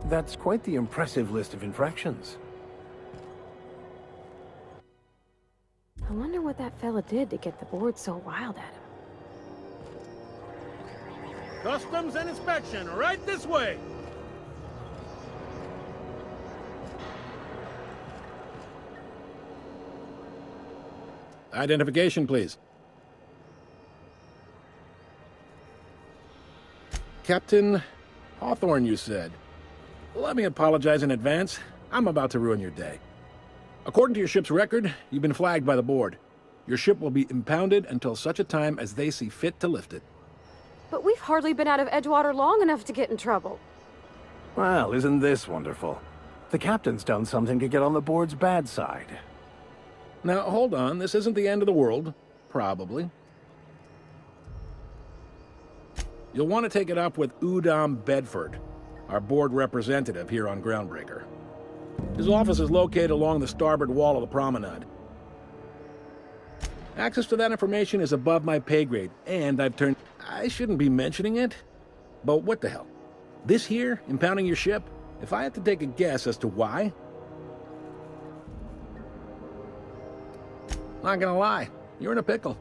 That's quite the impressive list of infractions. I wonder what that fella did to get the board so wild at him. Customs and inspection, right this way! Identification, please. Captain Hawthorne, you said. Let me apologize in advance. I'm about to ruin your day. According to your ship's record, you've been flagged by the board. Your ship will be impounded until such a time as they see fit to lift it. But we've hardly been out of Edgewater long enough to get in trouble. Well, isn't this wonderful? The captain's done something to get on the board's bad side. Now, hold on. This isn't the end of the world. Probably. You'll want to take it up with Udom Bedford, our board representative here on Groundbreaker. His office is located along the starboard wall of the promenade. Access to that information is above my pay grade, and I shouldn't be mentioning it, but what the hell? This here, impounding your ship? If I had to take a guess as to why? Not gonna lie, you're in a pickle.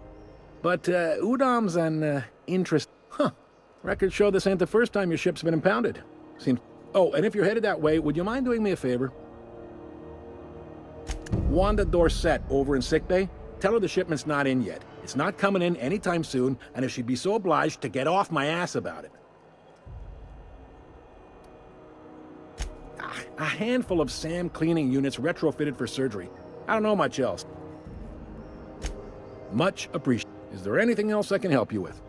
But Udom's an interest... Huh. Records show this ain't the first time your ship's been impounded. Seems... Oh, and if you're headed that way, would you mind doing me a favor? Wanda Dorset over in sickbay, tell her the shipment's not in yet. It's not coming in anytime soon, and if she'd be so obliged to get off my ass about it. A handful of SAM cleaning units retrofitted for surgery. I don't know much else. Much appreciated. Is there anything else I can help you with?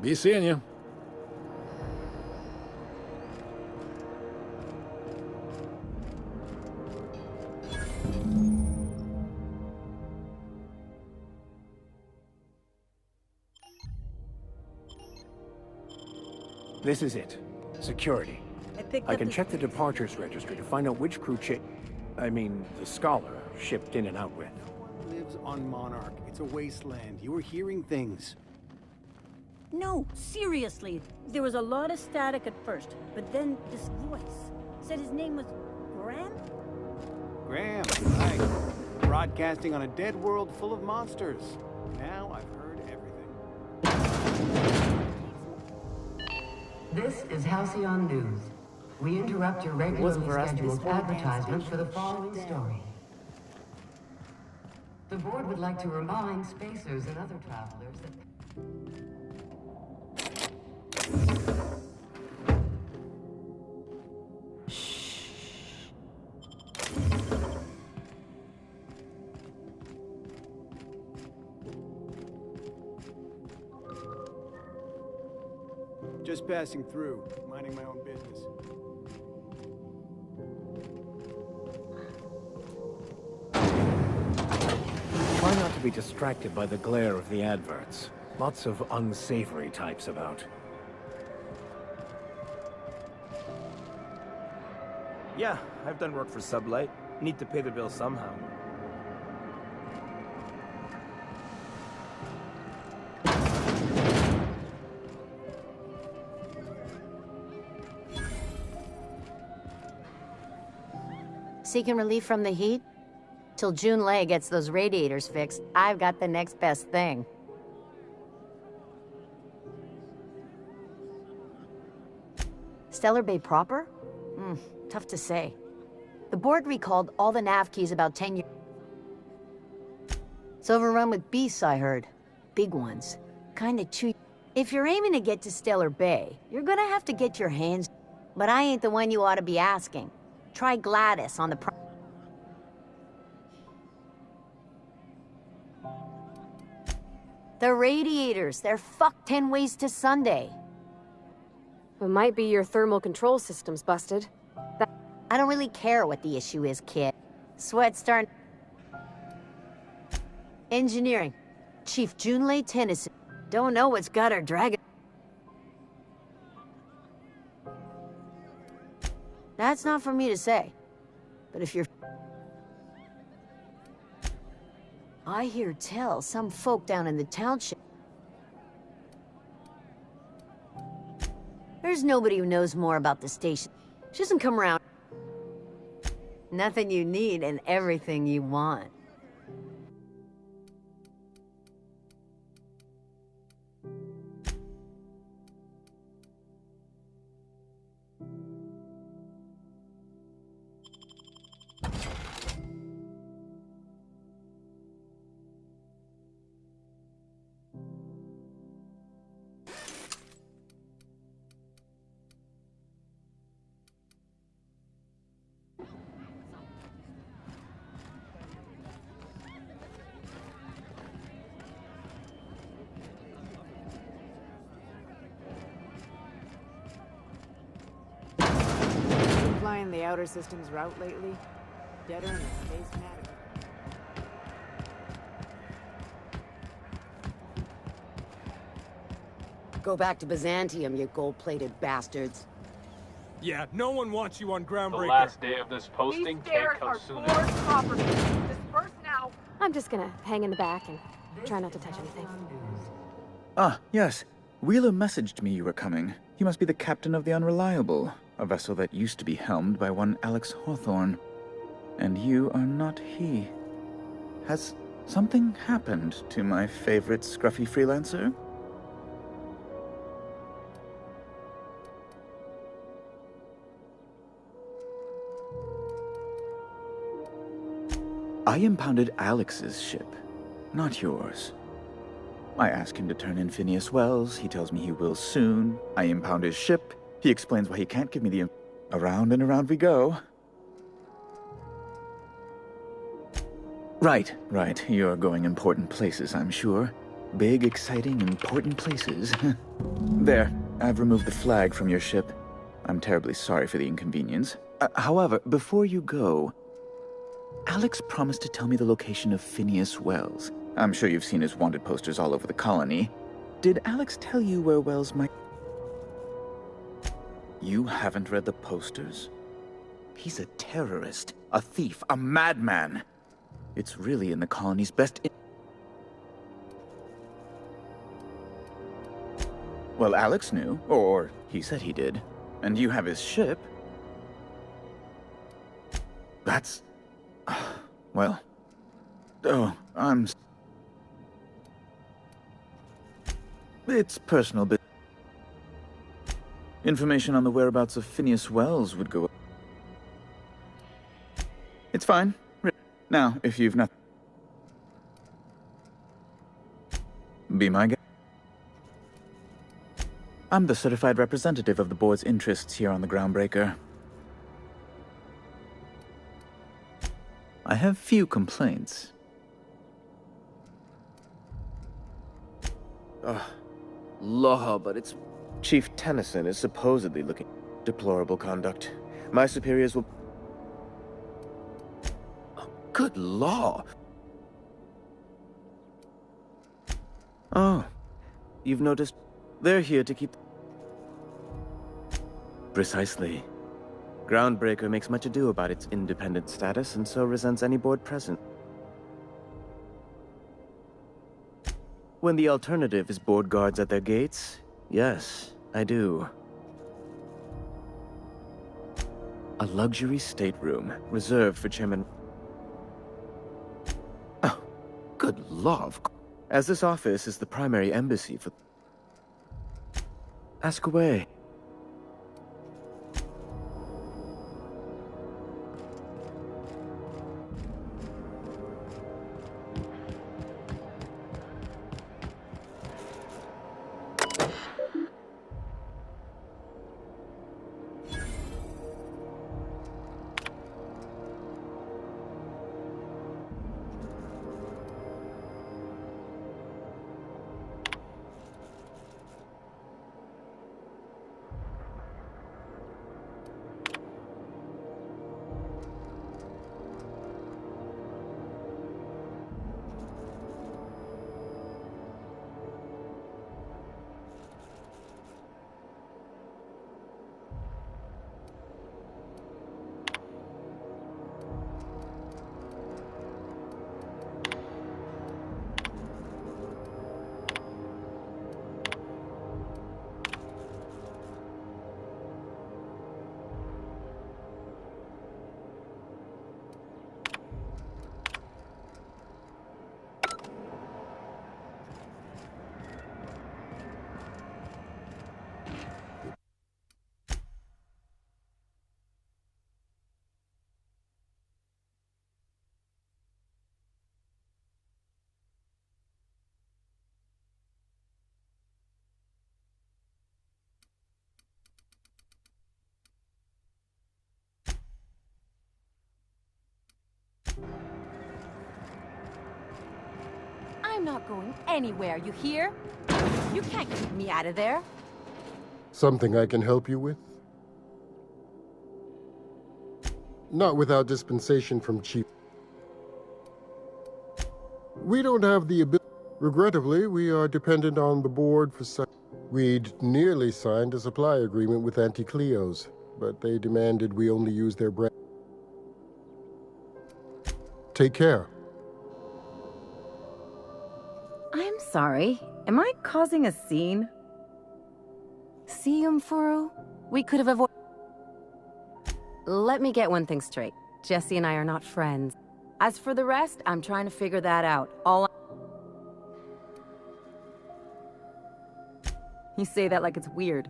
Be seeing you. This is it. Security. I can check the departures registry to find out which crew the Scholar, shipped in and out with. Lives on Monarch. It's a wasteland. You were hearing things. No, seriously. There was a lot of static at first, but then this voice said his name was Graham? Graham, right. Broadcasting on a dead world full of monsters. Now I've heard everything. This is Halcyon News. We interrupt your regularly scheduled advertisement for the following story. The board would like to remind spacers and other travelers that... Just passing through, minding my own business. Try not to be distracted by the glare of the adverts. Lots of unsavory types about. Yeah, I've done work for Sublight. Need to pay the bill somehow. Seeking relief from the heat? Till June Lay gets those radiators fixed, I've got the next best thing. Stellar Bay proper? Tough to say. The board recalled all the nav keys about 10 years. It's overrun with beasts, I heard. Big ones. Kinda chew. If you're aiming to get to Stellar Bay, you're gonna have to get your hands... But I ain't the one you ought to be asking. Try Gladys on the... The radiators, they're fucked 10 ways to Sunday. It might be your thermal control system's busted. I don't really care what the issue is, kid. Sweat's starting... Engineering. Chief Junlei Tennyson. Don't know what's got her dragging... That's not for me to say. But if you're... I hear tell some folk down in the township... There's nobody who knows more about the station. She doesn't come around. Nothing you need and everything you want. Flying the outer system's route lately? Deader than a space matter. Go back to Byzantium, you gold-plated bastards. Yeah, no one wants you on Groundbreaker. The last day of this posting can't come sooner. Disperse now. I'm just gonna hang in the back and try not to touch anything. Ah, yes. Wheeler messaged me you were coming. He must be the captain of the Unreliable, a vessel that used to be helmed by one Alex Hawthorne. And you are not he. Has something happened to my favorite scruffy freelancer? I impounded Alex's ship, not yours. I ask him to turn in Phineas Wells. He tells me he will soon. I impound his ship. He explains why he can't give me the... Around and around we go. Right. You're going important places, I'm sure. Big, exciting, important places. There, I've removed the flag from your ship. I'm terribly sorry for the inconvenience. However, before you go... Alex promised to tell me the location of Phineas Wells. I'm sure you've seen his wanted posters all over the colony. Did Alex tell you where Wells might... You haven't read the posters? He's a terrorist, a thief, a madman. It's really in the colony's best... Well, Alex knew, or he said he did. And you have his ship. That's... Well... Oh, I'm... It's personal, but... Information on the whereabouts of Phineas Wells would go... It's fine. Now, if you've not... Be my guest. I'm the certified representative of the board's interests here on the Groundbreaker. I have few complaints. Law, but it's... Chief Tennyson is supposedly looking... Deplorable conduct. My superiors will... Oh, good law! Oh, you've noticed... They're here to keep... Precisely. Groundbreaker makes much ado about its independent status, and so resents any board present. When the alternative is board guards at their gates, yes, I do. A luxury stateroom, reserved for Chairman... Oh, good law, of course. As this office is the primary embassy for... Ask away. I'm not going anywhere, you hear? You can't keep me out of there. Something I can help you with? Not without dispensation from Chief. We don't have the ability. Regrettably, we are dependent on the board for such. We'd nearly signed a supply agreement with Anti-Cleos, but they demanded we only use their brand. Take care. I'm sorry. Am I causing a scene? See, Furu? We could have avoided... Let me get one thing straight. Jesse and I are not friends. As for the rest, I'm trying to figure that out. You say that like it's weird.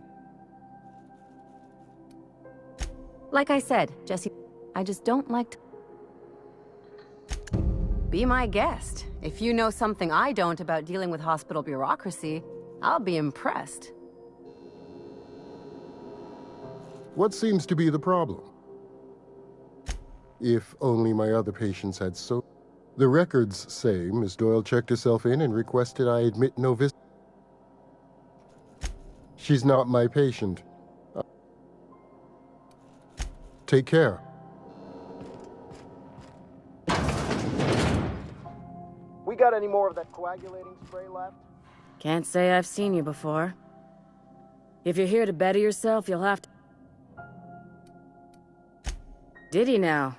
Like I said, Jesse, I just don't like to... Be my guest. If you know something I don't about dealing with hospital bureaucracy, I'll be impressed. What seems to be the problem? If only my other patients had so... The records say Miss Doyle checked herself in and requested I admit no visit. She's not my patient. Take care. We got any more of that coagulating spray left? Can't say I've seen you before. If you're here to better yourself, you'll have to... Did he now?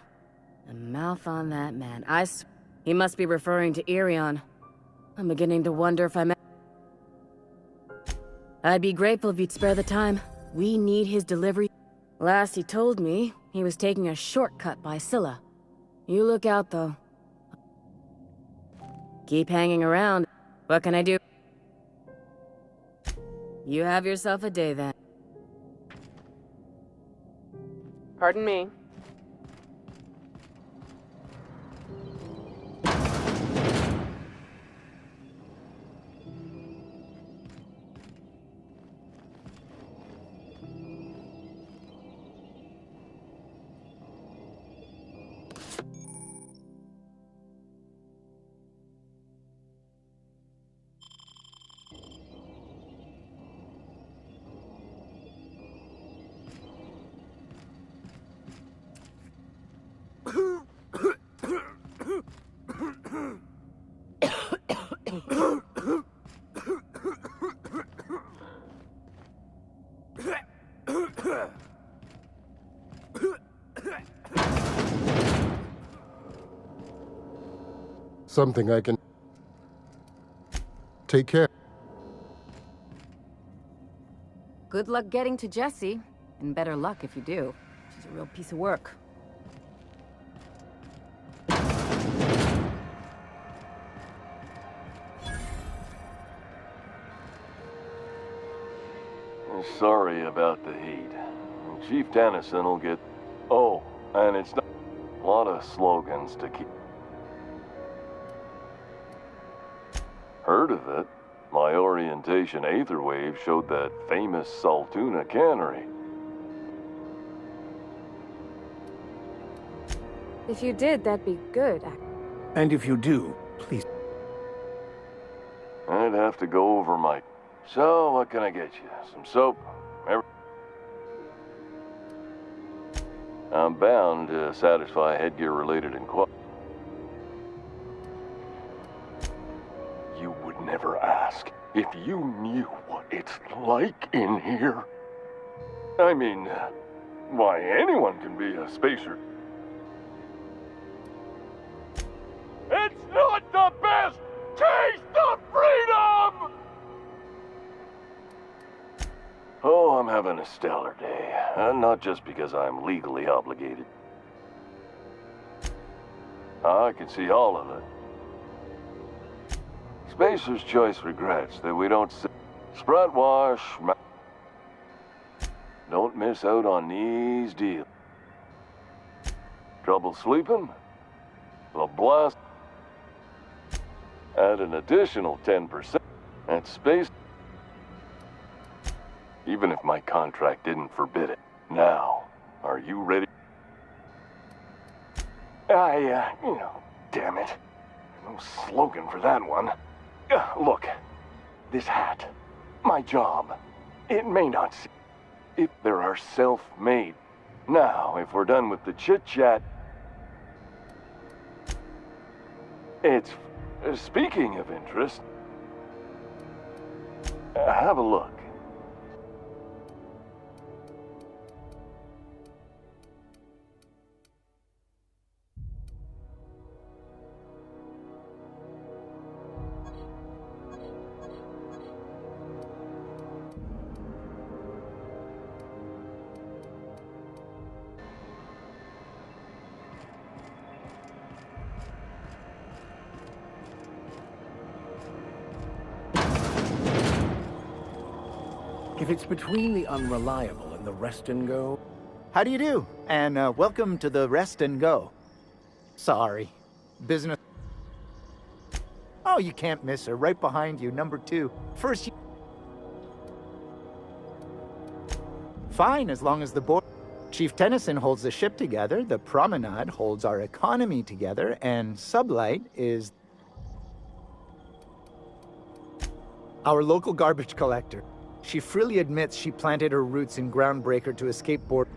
The mouth on that man. He must be referring to Irion. I'm beginning to wonder if I'm... I'd be grateful if you'd spare the time. We need his delivery. Last he told me, he was taking a shortcut by Scylla. You look out, though. Keep hanging around. What can I do? You have yourself a day, then. Pardon me. Something I can... Take care. Good luck getting to Jessie, and better luck if you do. She's a real piece of work. Sorry about the heat. Chief Tennyson will get... Oh, and it's not... A lot of slogans to keep... Heard of it? My orientation aetherwave showed that famous Saltuna cannery. If you did, that'd be good. And if you do, please... I'd have to go over my... So, what can I get you? Some soap? I'm bound to satisfy headgear-related inquiries. You would never ask if you knew what it's like in here. I mean, why, anyone can be a spacer. It's not the best! Taste the freedom! Oh, I'm having a stellar day. Not just because I'm legally obligated. I can see all of it. Spacer's Choice regrets that we don't Sprite wash. Don't miss out on these deals. Trouble sleeping? The blast. Add an additional 10% at Space. Even if my contract didn't forbid it. Now, are you ready? Damn it. No slogan for that one. Look, this hat, my job, it may not seem if there are self-made. Now, if we're done with the chit-chat, it's... Speaking of interest, have a look. If it's between the unreliable and the rest and go... How do you do? And welcome to the rest and go. Sorry. Business... Oh, you can't miss her. Right behind you, number 2. First you... Fine, as long as the board... Chief Tennyson holds the ship together, the Promenade holds our economy together, and Sublight is... our local garbage collector. She freely admits she planted her roots in Groundbreaker to escape board.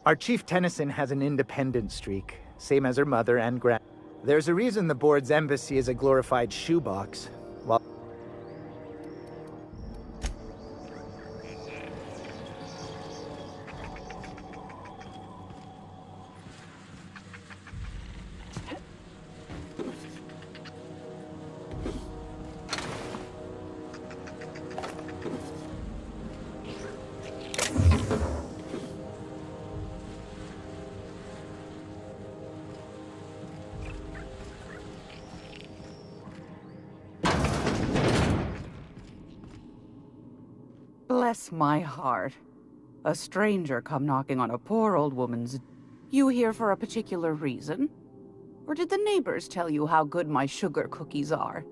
Our Chief Tennyson has an independent streak, same as her mother and grand. There's a reason the board's embassy is a glorified shoebox. While Bless my heart. A stranger come knocking on a poor old woman's... You here for a particular reason? Or did the neighbors tell you how good my sugar cookies are?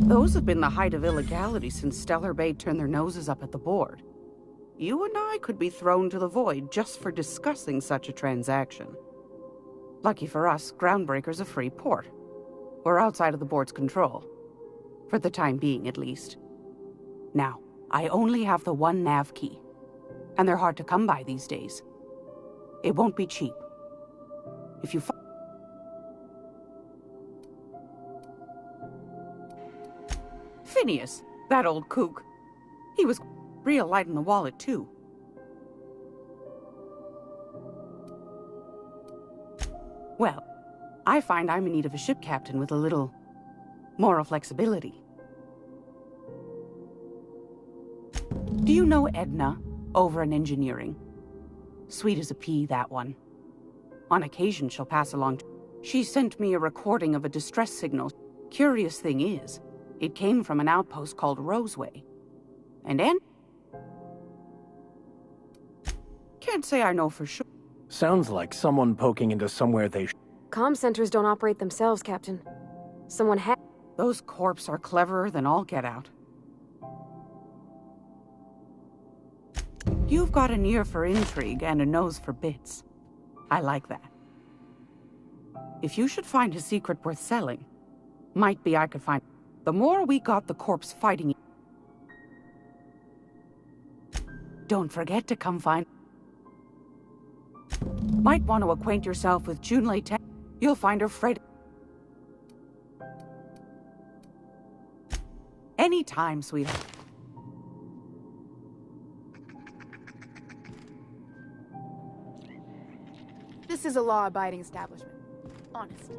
Those have been the height of illegality since Stellar Bay turned their noses up at the board. You and I could be thrown to the void just for discussing such a transaction. Lucky for us, Groundbreaker's a free port. We're outside of the board's control. For the time being, at least. Now, I only have the one nav key. And they're hard to come by these days. It won't be cheap. If you Phineas, that old kook. He was real light in the wallet, too. Well, I find I'm in need of a ship captain with a little moral flexibility. Do you know Edna, over in engineering? Sweet as a pea, that one. On occasion, she'll pass along. She sent me a recording of a distress signal. Curious thing is, it came from an outpost called Roseway. And can't say I know for sure. Sounds like someone poking into somewhere they Comm centers don't operate themselves, Captain. Someone Those corps are cleverer than all get out. You've got an ear for intrigue and a nose for bits. I like that. If you should find a secret worth selling, might be I could find... The more we got the corpse fighting... Don't forget to come find... Might want to acquaint yourself with Junlei Tech. You'll find her Fred... Anytime, sweetheart. This is a law-abiding establishment. Honest.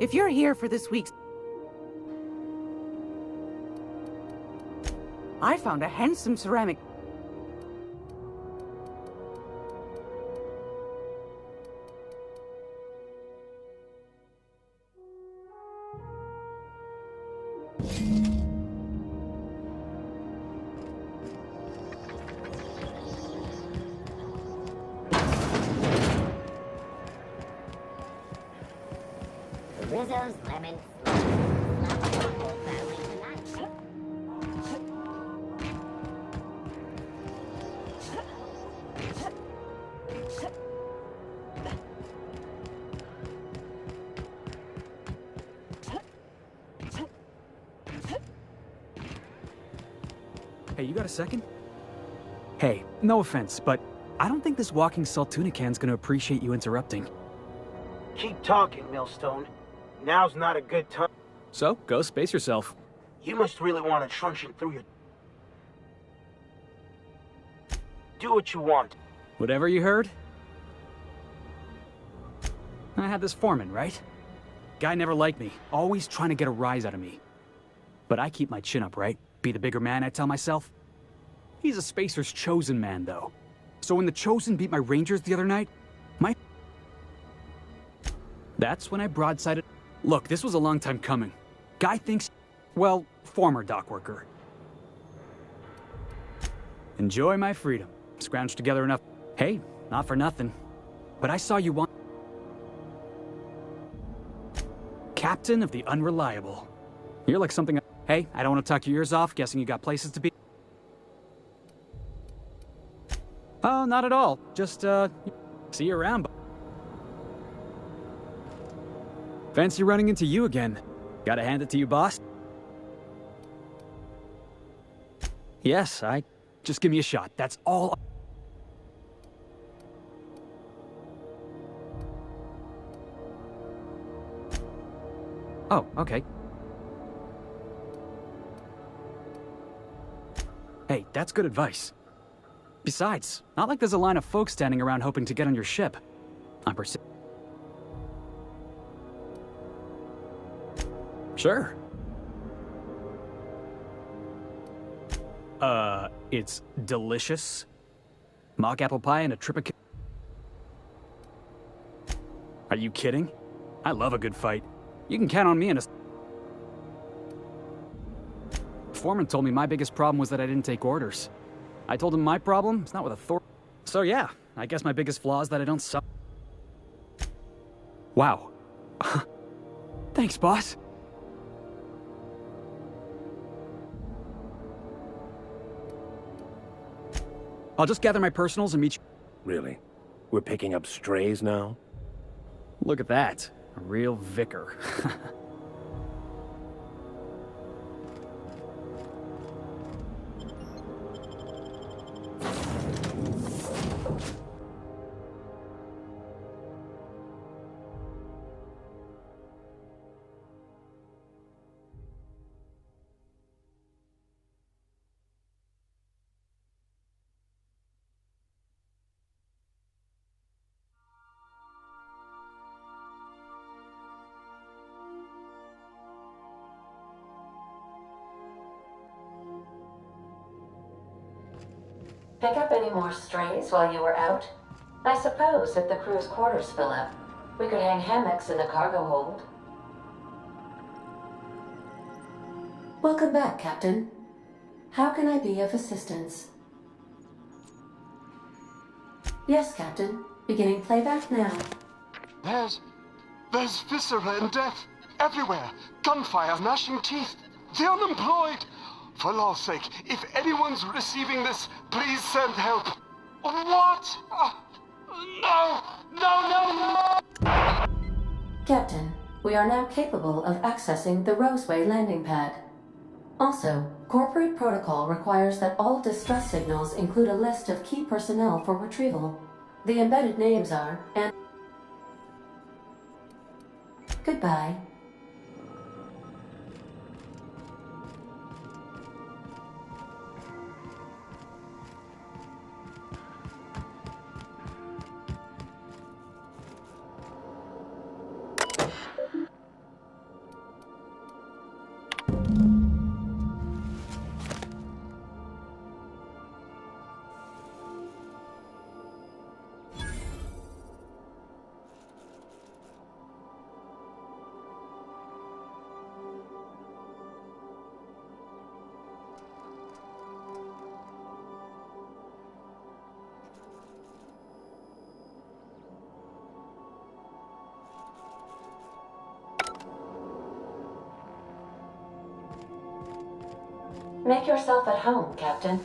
If you're here for this week's... I found a handsome ceramic... Rizzo's lemon. Hey, you got a second? Hey, no offense, but I don't think this walking Saltuna can's gonna appreciate you interrupting. Keep talking, Millstone. Now's not a good time. So, go space yourself. You must really want to truncheon through your... Do what you want. Whatever you heard? I had this foreman, right? Guy never liked me, always trying to get a rise out of me. But I keep my chin up, right? Be the bigger man, I tell myself. He's a Spacer's chosen man, though. So when the Chosen beat my Rangers the other night, that's when I broadsided... Look, this was a long time coming. Guy thinks... Well, former dock worker. Enjoy my freedom. Scrounged together enough... Hey, not for nothing. But I saw you want... Captain of the Unreliable. You're like something... Hey, I don't want to talk your ears off, guessing you got places to be. Oh, not at all. Just, see you around. Fancy running into you again. Gotta hand it to you, boss. Yes, just give me a shot. That's all. Oh, okay. Hey, that's good advice. Besides, not like there's a line of folks standing around hoping to get on your ship. I'm Sure. It's delicious. Mock apple pie and a trip of... Are you kidding? I love a good fight. You can count on me in a... Foreman told me my biggest problem was that I didn't take orders. I told him my problem is not with authority. So yeah, I guess my biggest flaw is that I don't suck. Wow. Thanks, boss. I'll just gather my personals and meet you. Really? We're picking up strays now? Look at that. A real vicar. Pick up any more strays while you were out? I suppose if the crew's quarters fill up, we could hang hammocks in the cargo hold. Welcome back, Captain. How can I be of assistance? Yes, Captain. Beginning playback now. There's viscera and death everywhere. Gunfire, gnashing teeth. The unemployed. For law's sake, if anyone's receiving this, please send help. What? No! No, no, no! Captain, we are now capable of accessing the Roseway landing pad. Also, corporate protocol requires that all distress signals include a list of key personnel for retrieval. The embedded names are, and... Goodbye. Make yourself at home, Captain.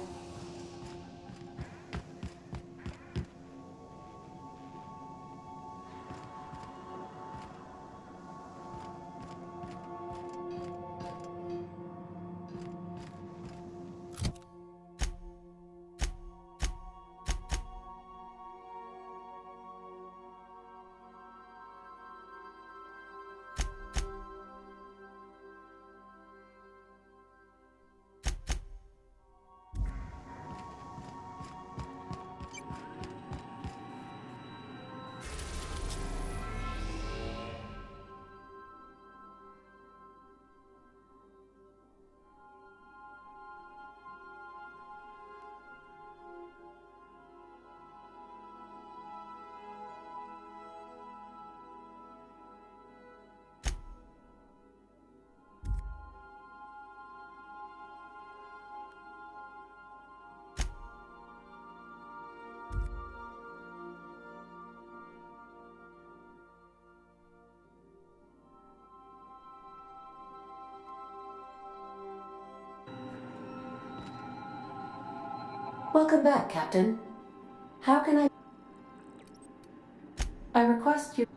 Welcome back, Captain. How can I request you...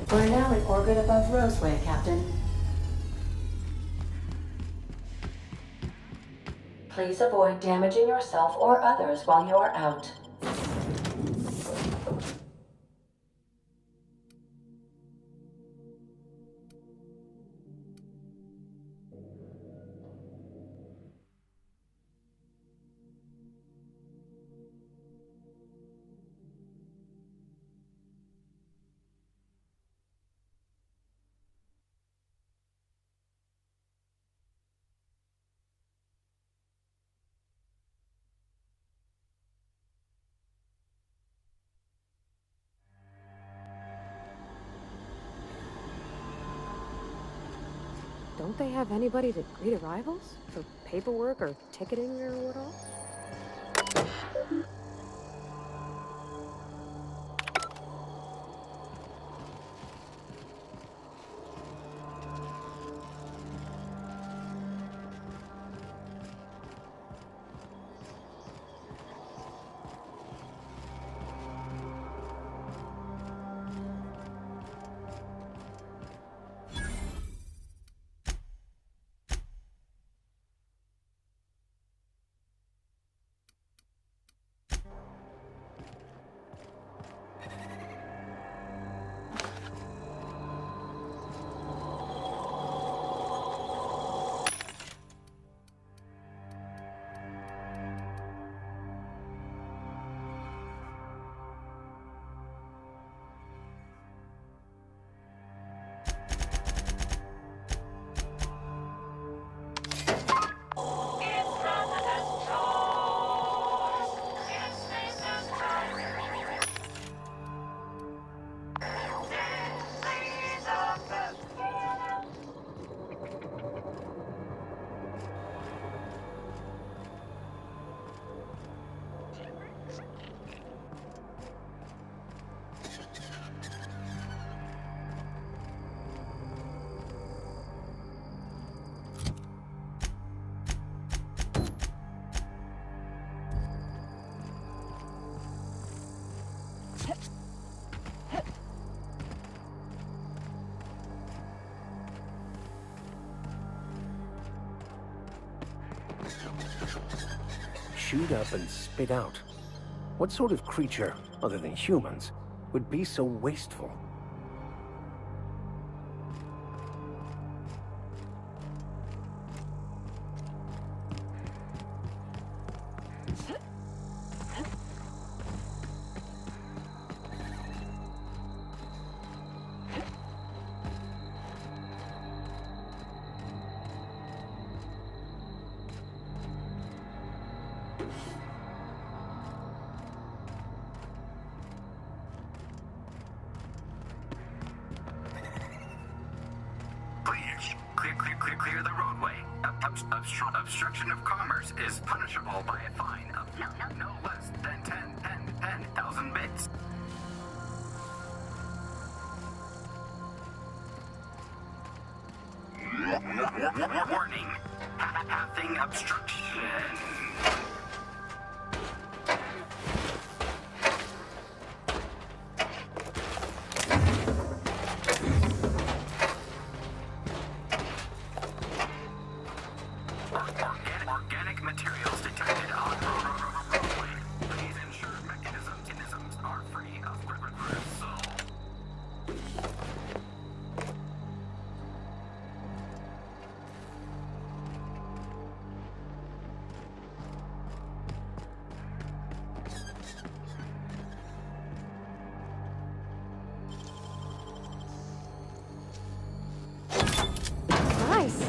We're now in orbit above Roseway, Captain. Please avoid damaging yourself or others while you are out. Don't they have anybody to greet arrivals? For paperwork or ticketing or what all? Shoot up and spit out. What sort of creature, other than humans, would be so wasteful? Clear the roadway. Obstruction of commerce is punishable by a fine of no less than 10,000 bits. Warning. Pathing obstruction. Organic materials detected on roadway. Please ensure mechanisms are free of gristle. Nice.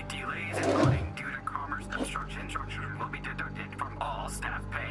Delays in loading due to commerce obstruction will be deducted from all staff pay.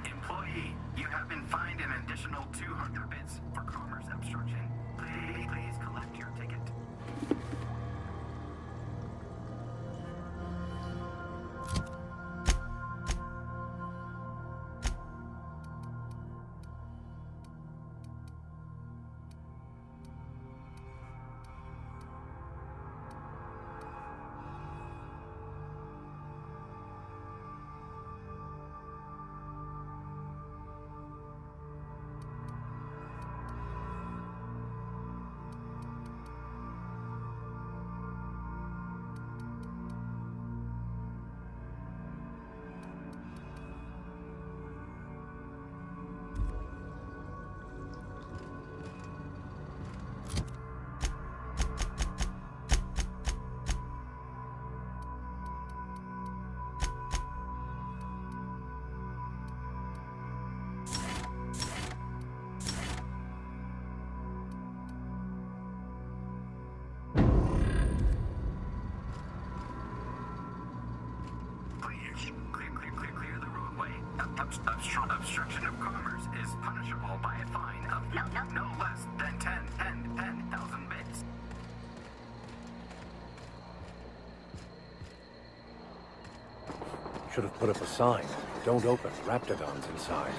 Employee, you have been fined an additional 200 bits for commerce obstruction. Please collect your ticket. Clear the roadway. Obstruction of commerce is punishable by a fine of no less than 10,000 bits. Should have put up a sign. Don't open. Raptidons inside.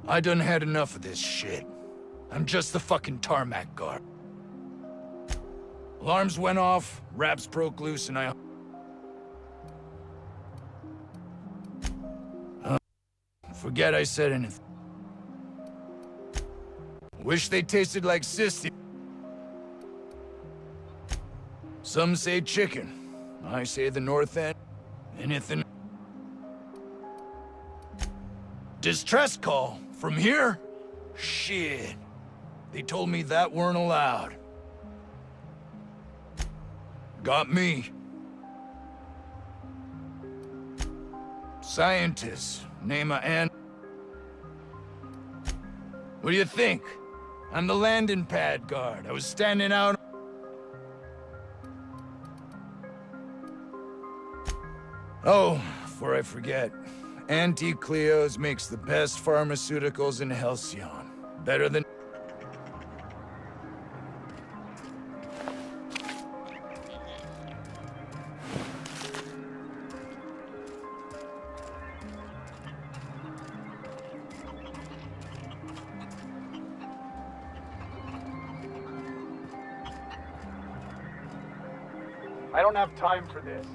I done had enough of this shit. I'm just the fucking tarmac guard. Alarms went off, wraps broke loose, and I... Forget I said anything. Wish they tasted like sissy. Some say chicken. I say the North End. Anything. Distress call? From here? Shit. They told me that weren't allowed. Got me. Scientists. Name a Ann. What do you think? I'm the landing pad guard. I was standing out. Oh, before I forget. Auntie Cleo's makes the best pharmaceuticals in Halcyon. Better than... I don't have time for this.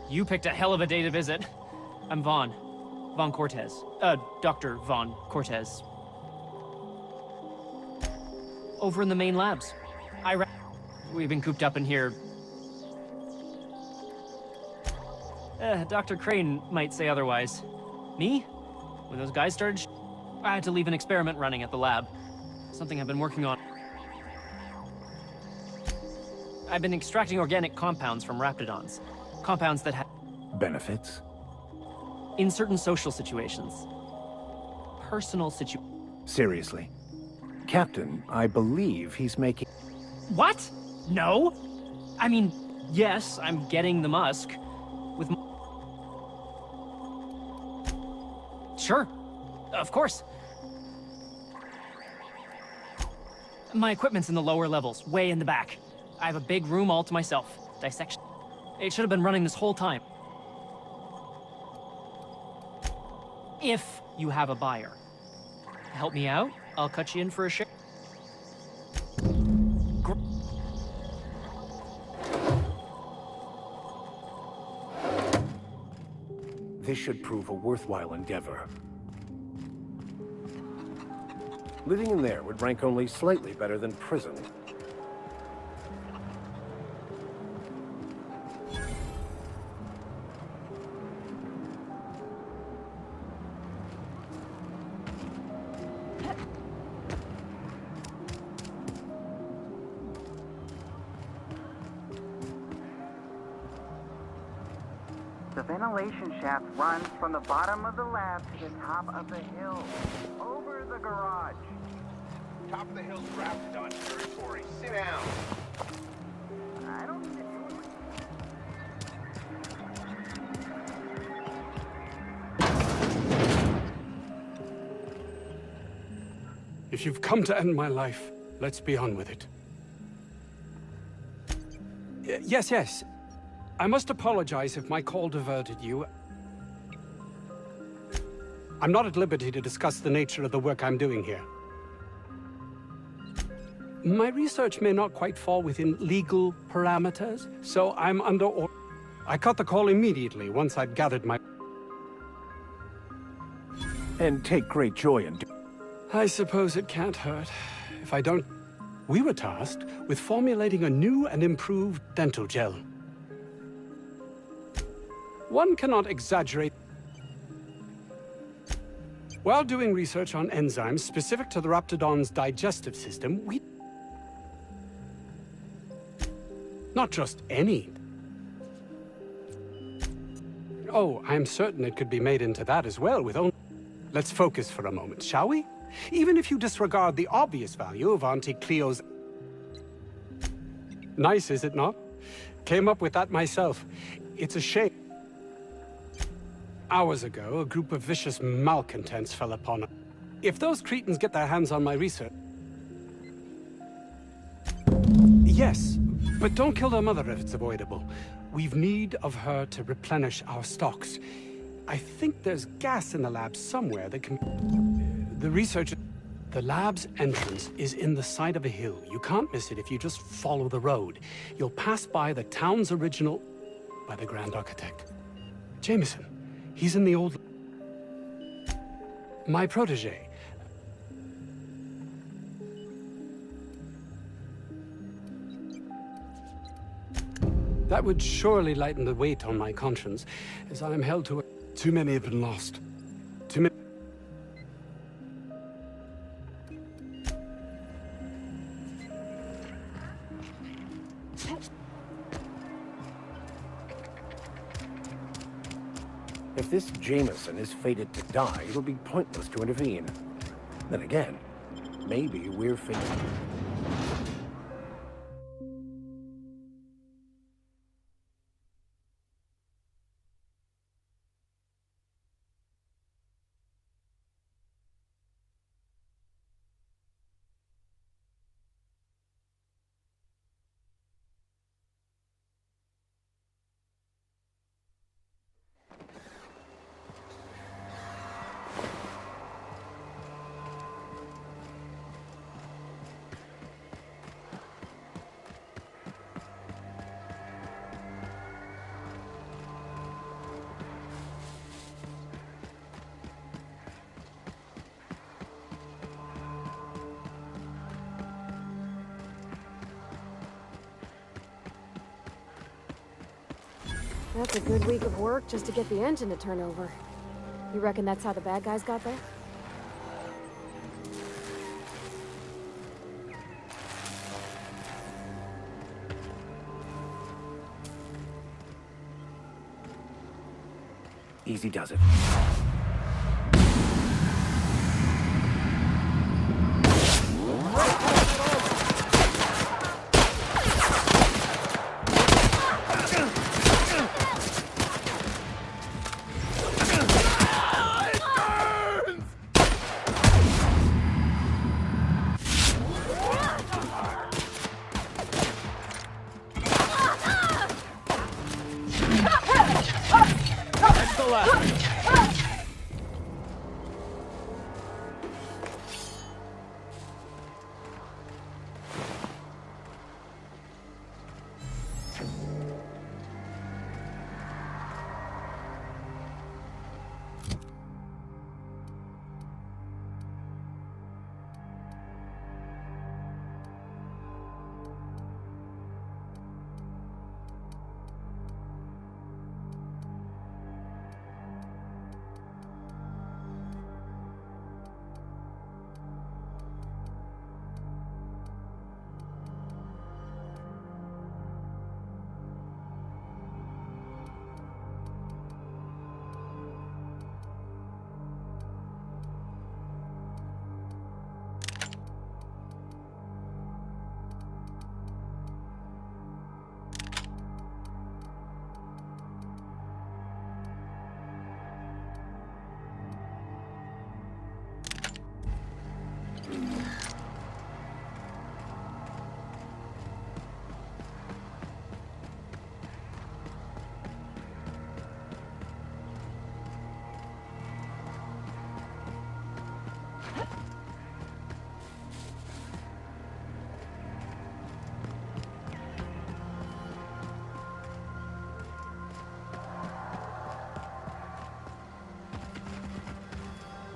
You picked a hell of a day to visit. I'm Vaughn. Vaughn Cortez. Dr. Vaughn Cortez. Over in the main labs. We've been cooped up in here. Dr. Crane might say otherwise. Me? When those guys started I had to leave an experiment running at the lab. Something I've been working on. I've been extracting organic compounds from raptidons. Compounds that have... Benefits? In certain social situations. Personal Seriously? Captain, I believe he's making... What? No? I mean, yes, I'm getting the musk. With... Sure. Of course. My equipment's in the lower levels, way in the back. I have a big room all to myself. Dissection. It should have been running this whole time. If you have a buyer. Help me out, I'll cut you in for a share. This should prove a worthwhile endeavor. Living in there would rank only slightly better than prison. The ventilation shaft runs from the bottom of the lab to the top of the hill, over the garage. Top of the hill's raptidon territory. Sit down. I don't think If you've come to end my life, let's be on with it. Yes. I must apologize if my call diverted you. I'm not at liberty to discuss the nature of the work I'm doing here. My research may not quite fall within legal parameters, so I'm under order. I cut the call immediately once I'd gathered my... And take great joy in... I suppose it can't hurt. If I don't... We were tasked with formulating a new and improved dental gel. One cannot exaggerate. While doing research on enzymes specific to the raptidon's digestive system, we... Not just any. Oh, I'm certain it could be made into that as well with only... Let's focus for a moment, shall we? Even if you disregard the obvious value of Auntie Cleo's... Nice, is it not? Came up with that myself. It's a shame. Hours ago, a group of vicious malcontents fell upon us. If those cretins get their hands on my research... Yes, but don't kill their mother if it's avoidable. We've need of her to replenish our stocks. I think there's gas in the lab somewhere that can... The research... The lab's entrance is in the side of a hill. You can't miss it if you just follow the road. You'll pass by the town's original... by the Grand Architect. Jameson. He's in the old... My protege. That would surely lighten the weight on my conscience, as I am held to... Too many have been lost. Too many... If this Jameson is fated to die, it'll be pointless to intervene. Then again, maybe we're fated... That's a good week of work just to get the engine to turn over. You reckon that's how the bad guys got there? Easy does it.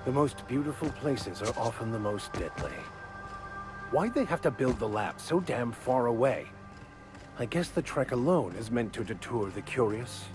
The most beautiful places are often the most deadly. Why'd they have to build the lab so damn far away? I guess the trek alone is meant to deter the curious.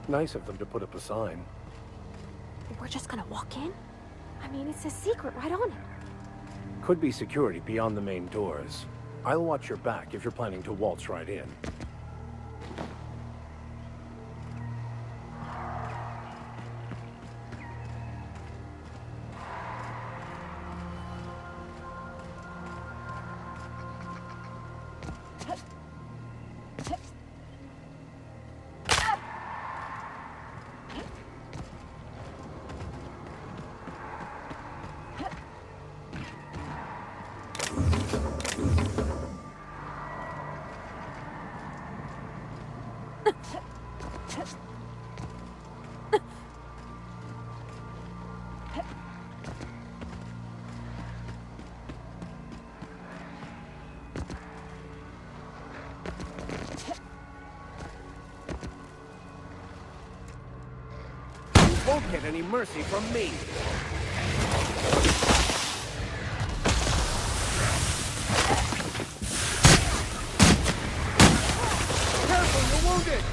Nice of them to put up a sign. We're just gonna walk in? I mean, it's a secret right on it. Could be security beyond the main doors. I'll watch your back if you're planning to waltz right in. Won't get any mercy from me. Careful, you're wounded!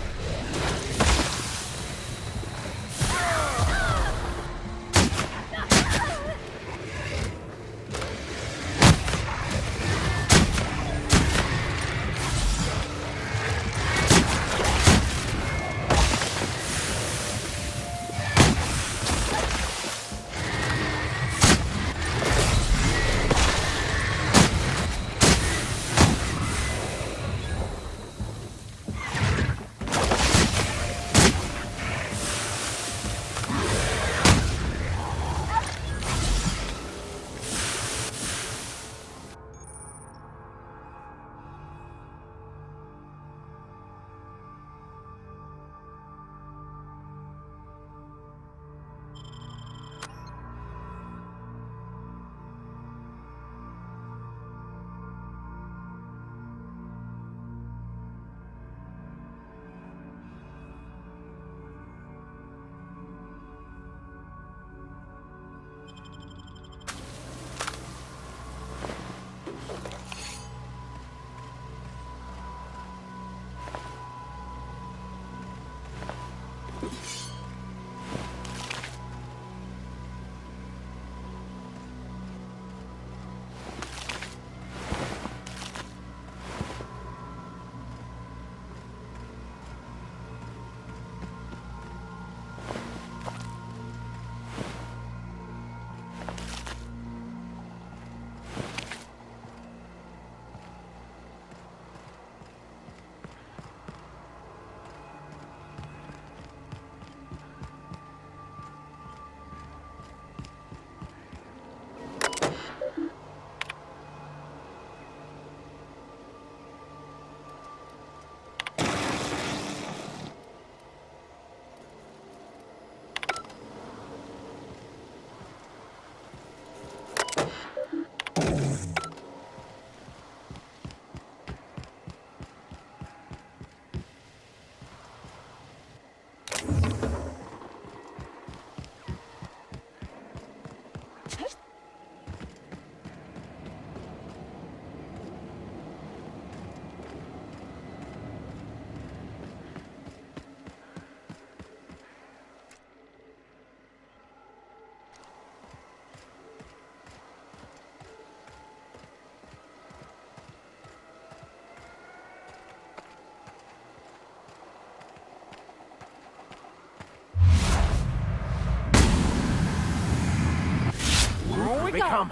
we come.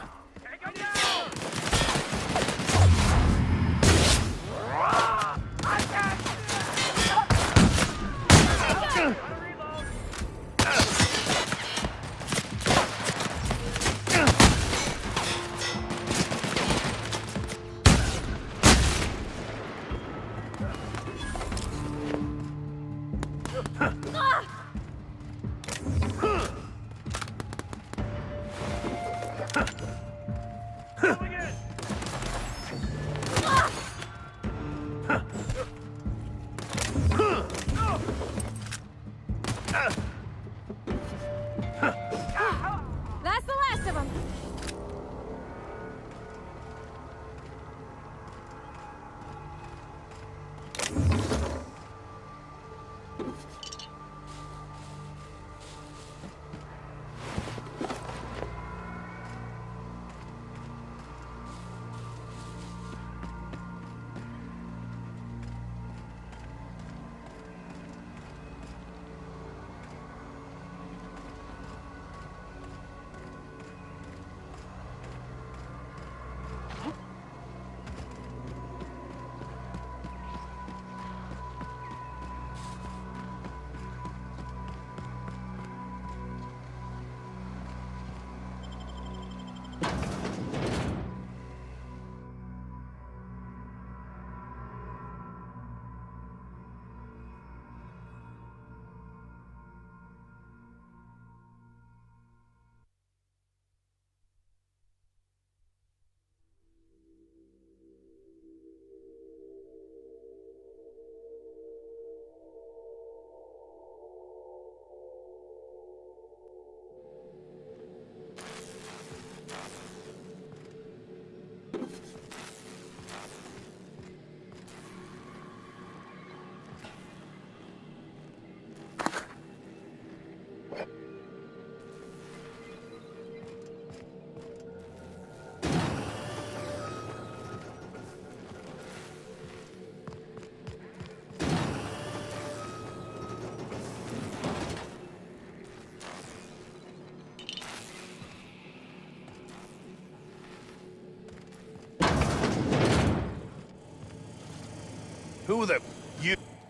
Who the...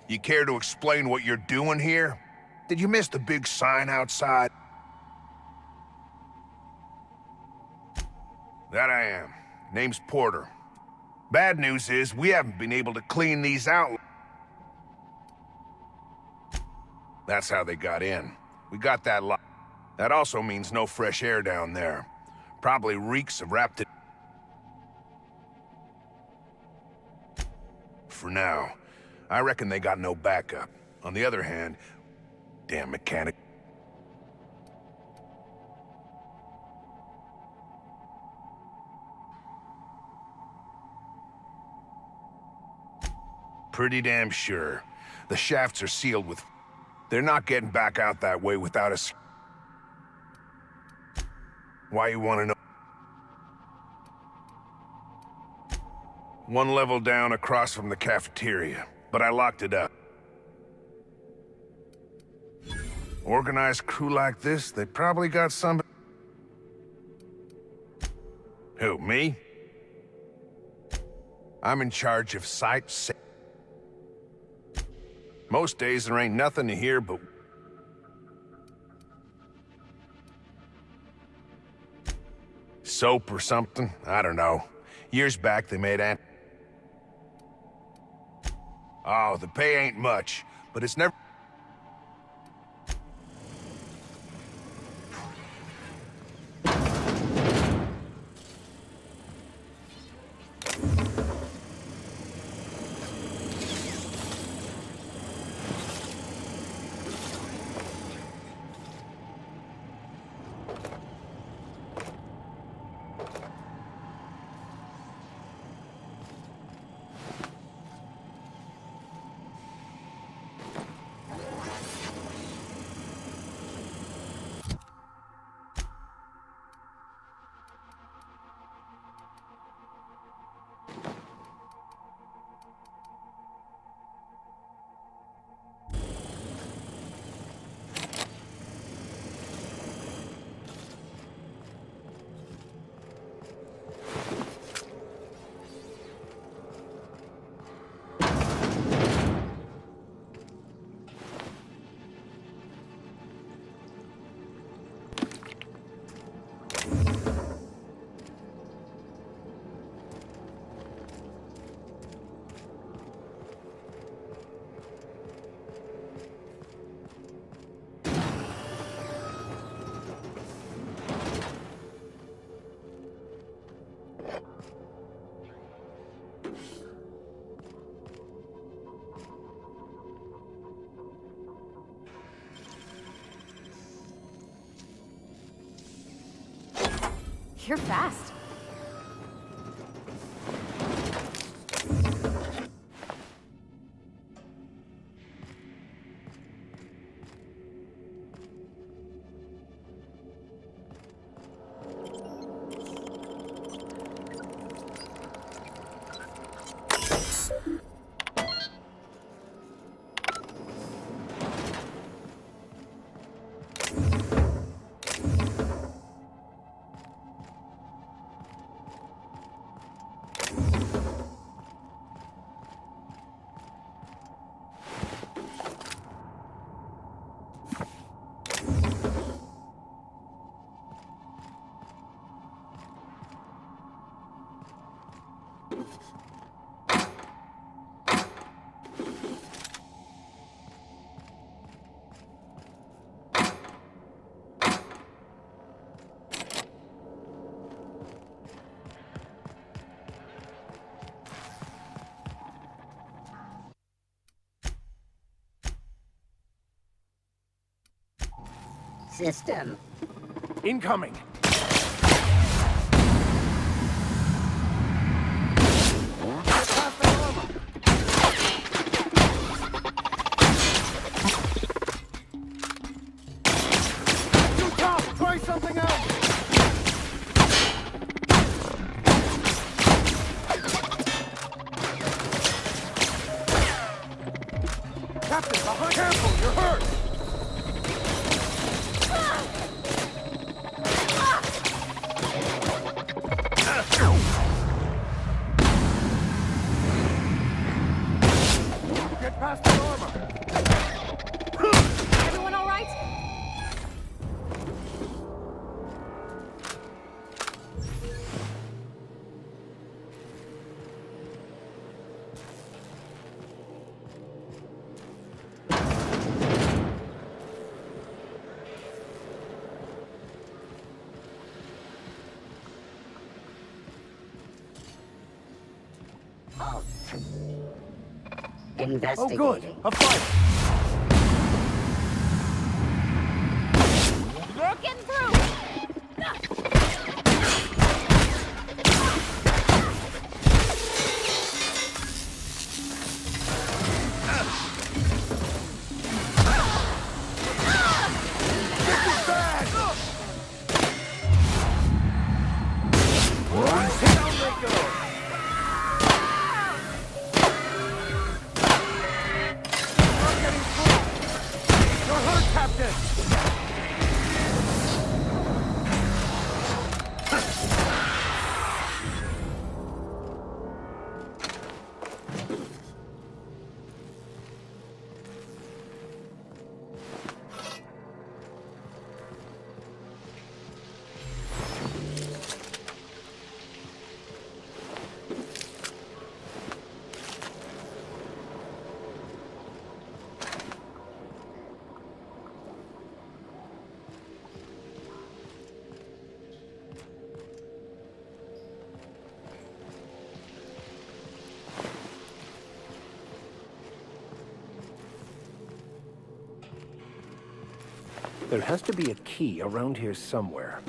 You care to explain what you're doing here? Did you miss the big sign outside? That I am. Name's Porter. Bad news is, we haven't been able to clean these out. That's how they got in. We got that locked. That also means no fresh air down there. Probably reeks of rapid... For now. I reckon they got no backup. On the other hand, damn mechanic. Pretty damn sure. The shafts are sealed with... They're not getting back out that way without us. Why you want to know? One level down across from the cafeteria, but I locked it up. Organized crew like this, they probably got some... Who, me? I'm in charge of site safety. Most days there ain't nothing to hear but... soap or something? I don't know. Years back they made Oh, the pay ain't much, but it's never... You're fast. System. Incoming. Try something else. Captain, behind! Careful, you're hurt! Oh, good. A fight. We're getting through! There has to be a key around here somewhere.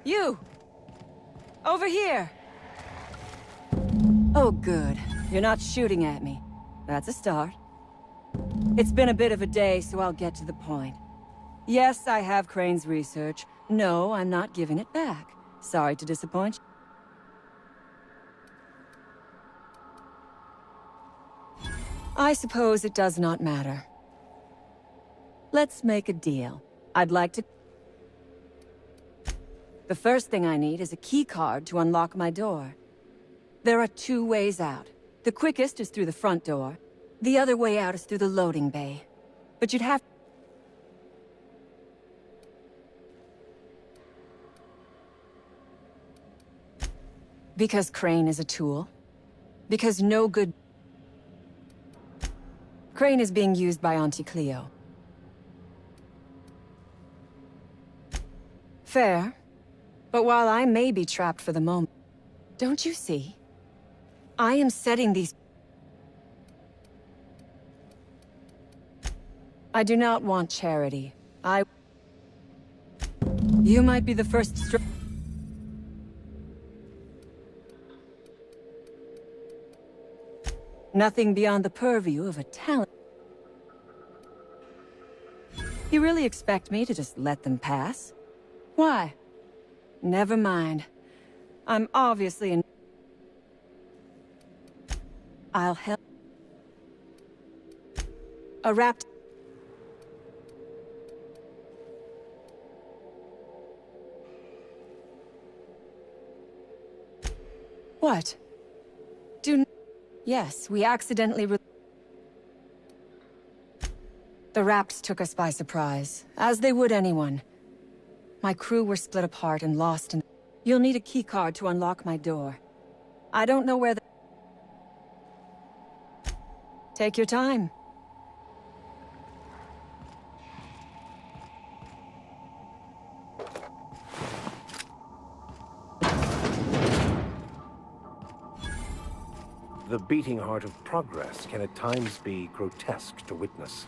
You! Over here! Oh, good. You're not shooting at me. That's a start. It's been a bit of a day, so I'll get to the point. Yes, I have Crane's research. No, I'm not giving it back. Sorry to disappoint you. I suppose it does not matter. Let's make a deal. I'd like to... The first thing I need is a key card to unlock my door. There are 2 ways out. The quickest is through the front door. The other way out is through the loading bay. But you'd have... Because Crane is a tool. Because no good... Crane is being used by Auntie Cleo. Fair. But while I may be trapped for the moment, don't you see? I am setting these... I do not want charity. You might be the first Nothing beyond the purview of a talent. You really expect me to just let them pass? Why? Never mind. I'm obviously in... I'll help. A rapt... What? Yes, we accidentally The Raps took us by surprise, as they would anyone. My crew were split apart and lost in... You'll need a keycard to unlock my door. I don't know where the... Take your time. The beating heart of progress can at times be grotesque to witness.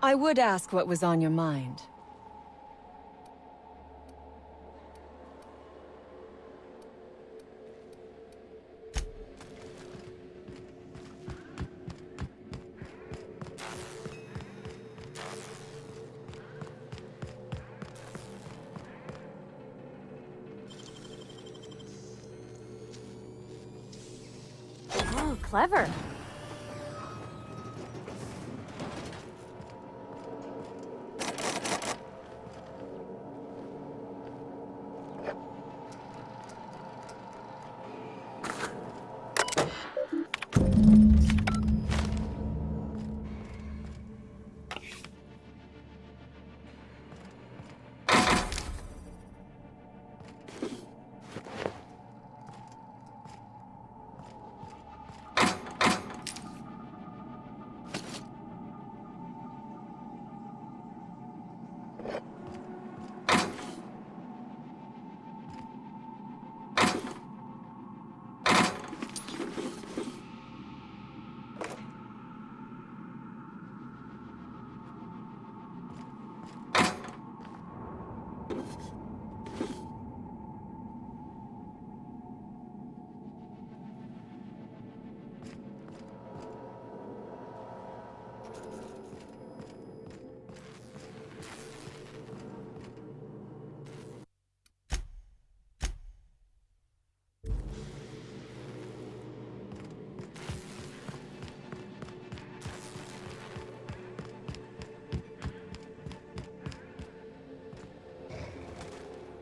I would ask what was on your mind. Oh, clever.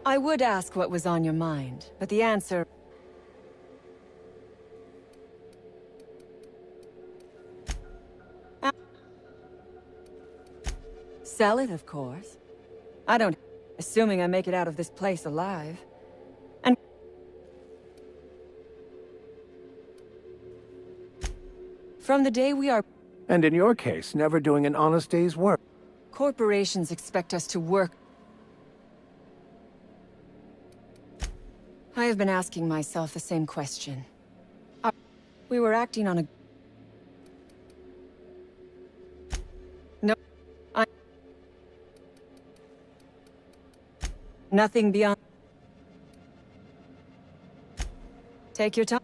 I would ask what was on your mind, but the answer... Sell it, of course. I don't... Assuming I make it out of this place alive. And... From the day we are... And in your case, never doing an honest day's work. Corporations expect us to work. I have been asking myself the same question. We were acting on a... No, nothing beyond... Take your time.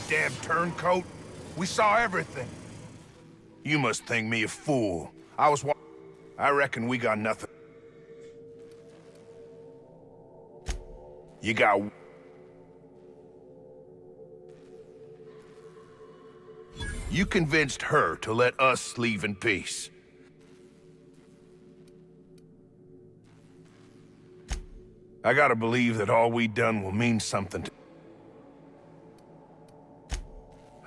damn turncoat? We saw everything. You must think me a fool. I reckon we got nothing. You got... You convinced her to let us leave in peace. I gotta believe that all we done will mean something to...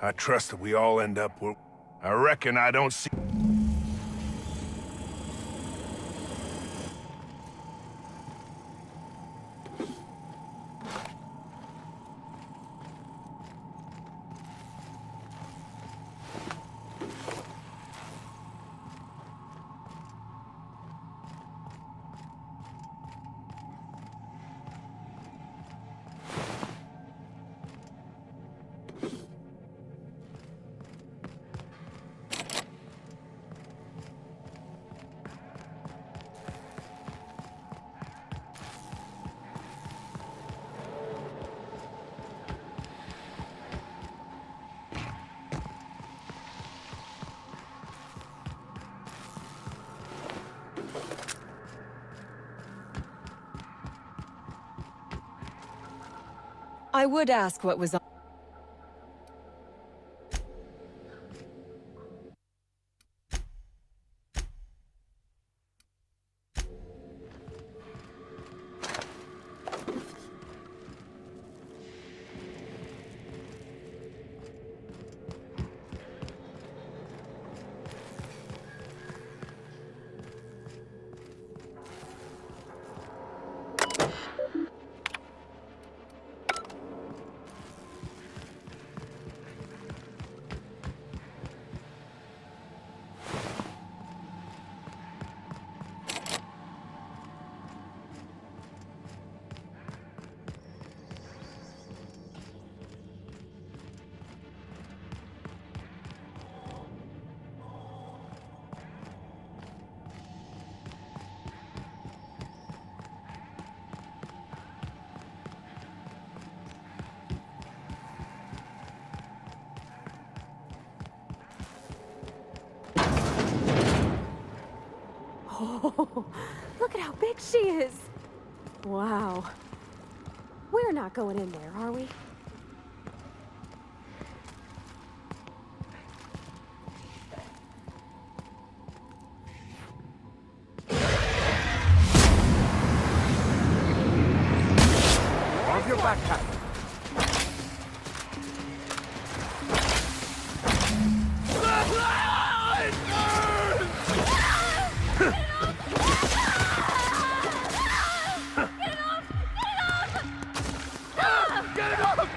I trust that we all end up where... I reckon I don't see... I would ask what was on. Oh, look at how big she is. Wow. We're not going in there, are we? Off your backpack. Get it off!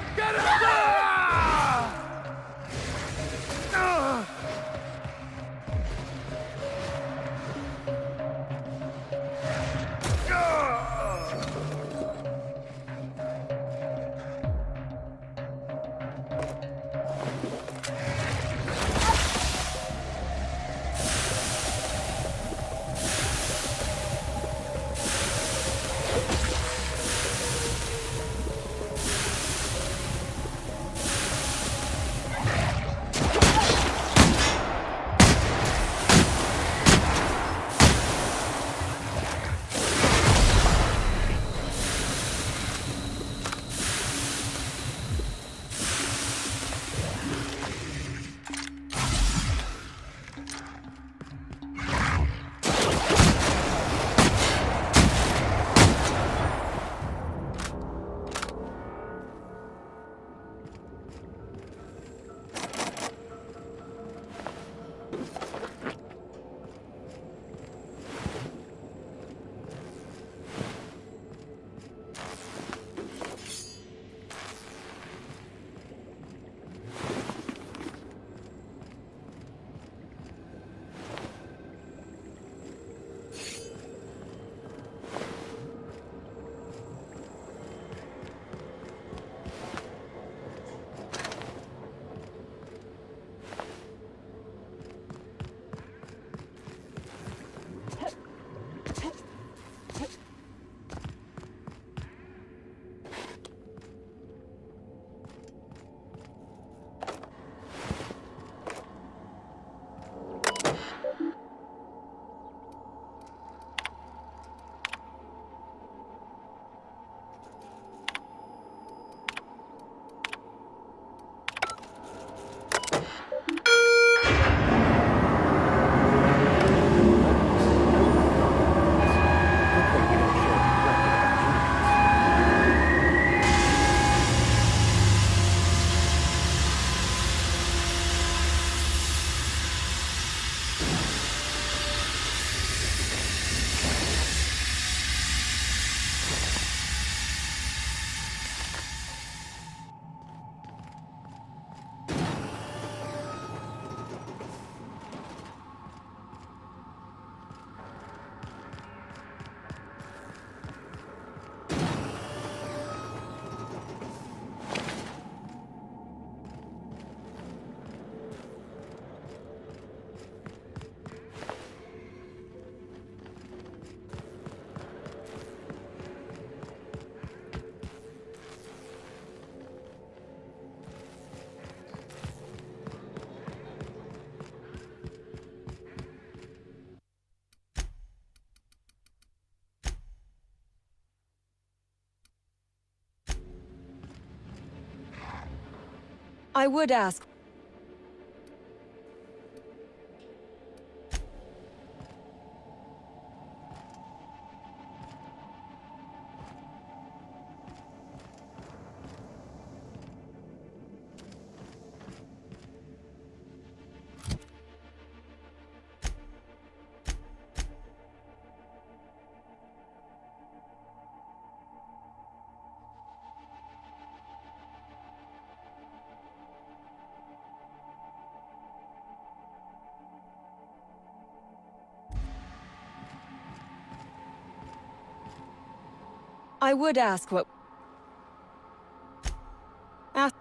I would ask. I would ask what... Ask...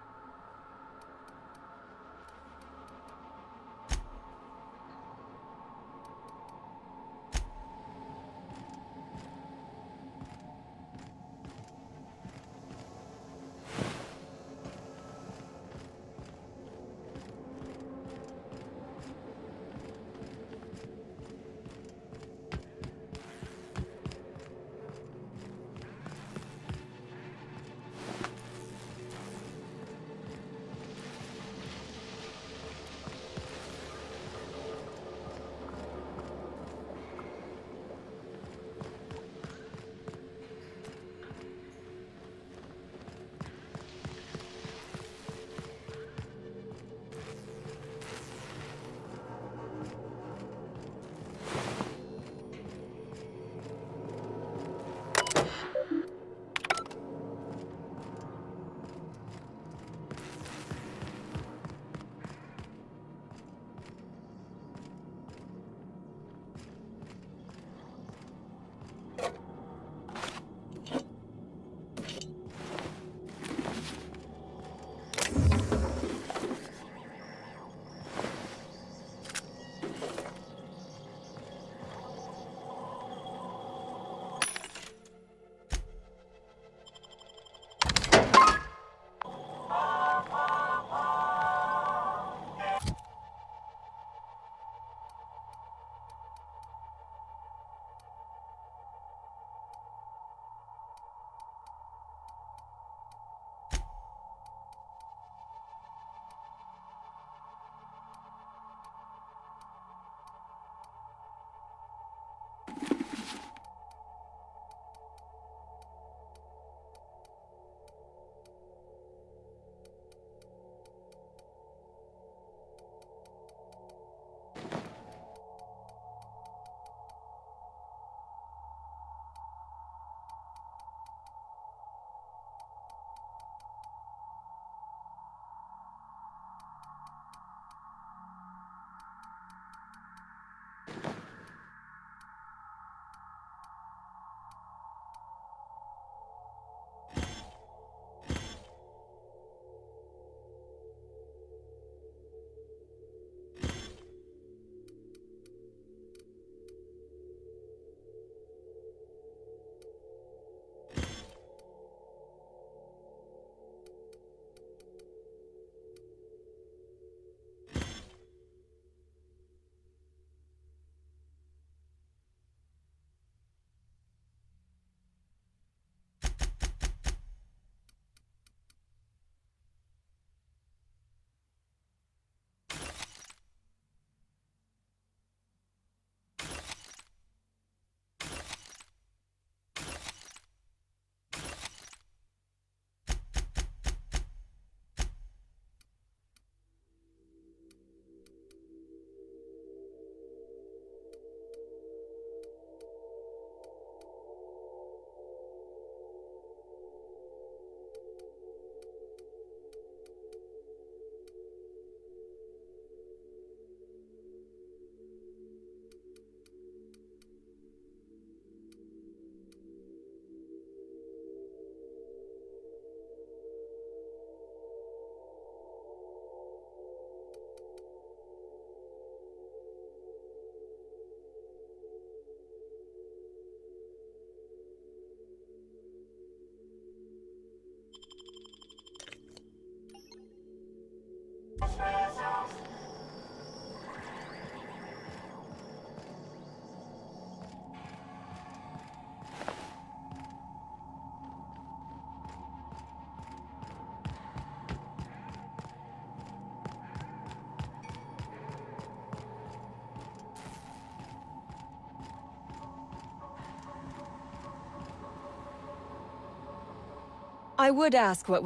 I would ask what...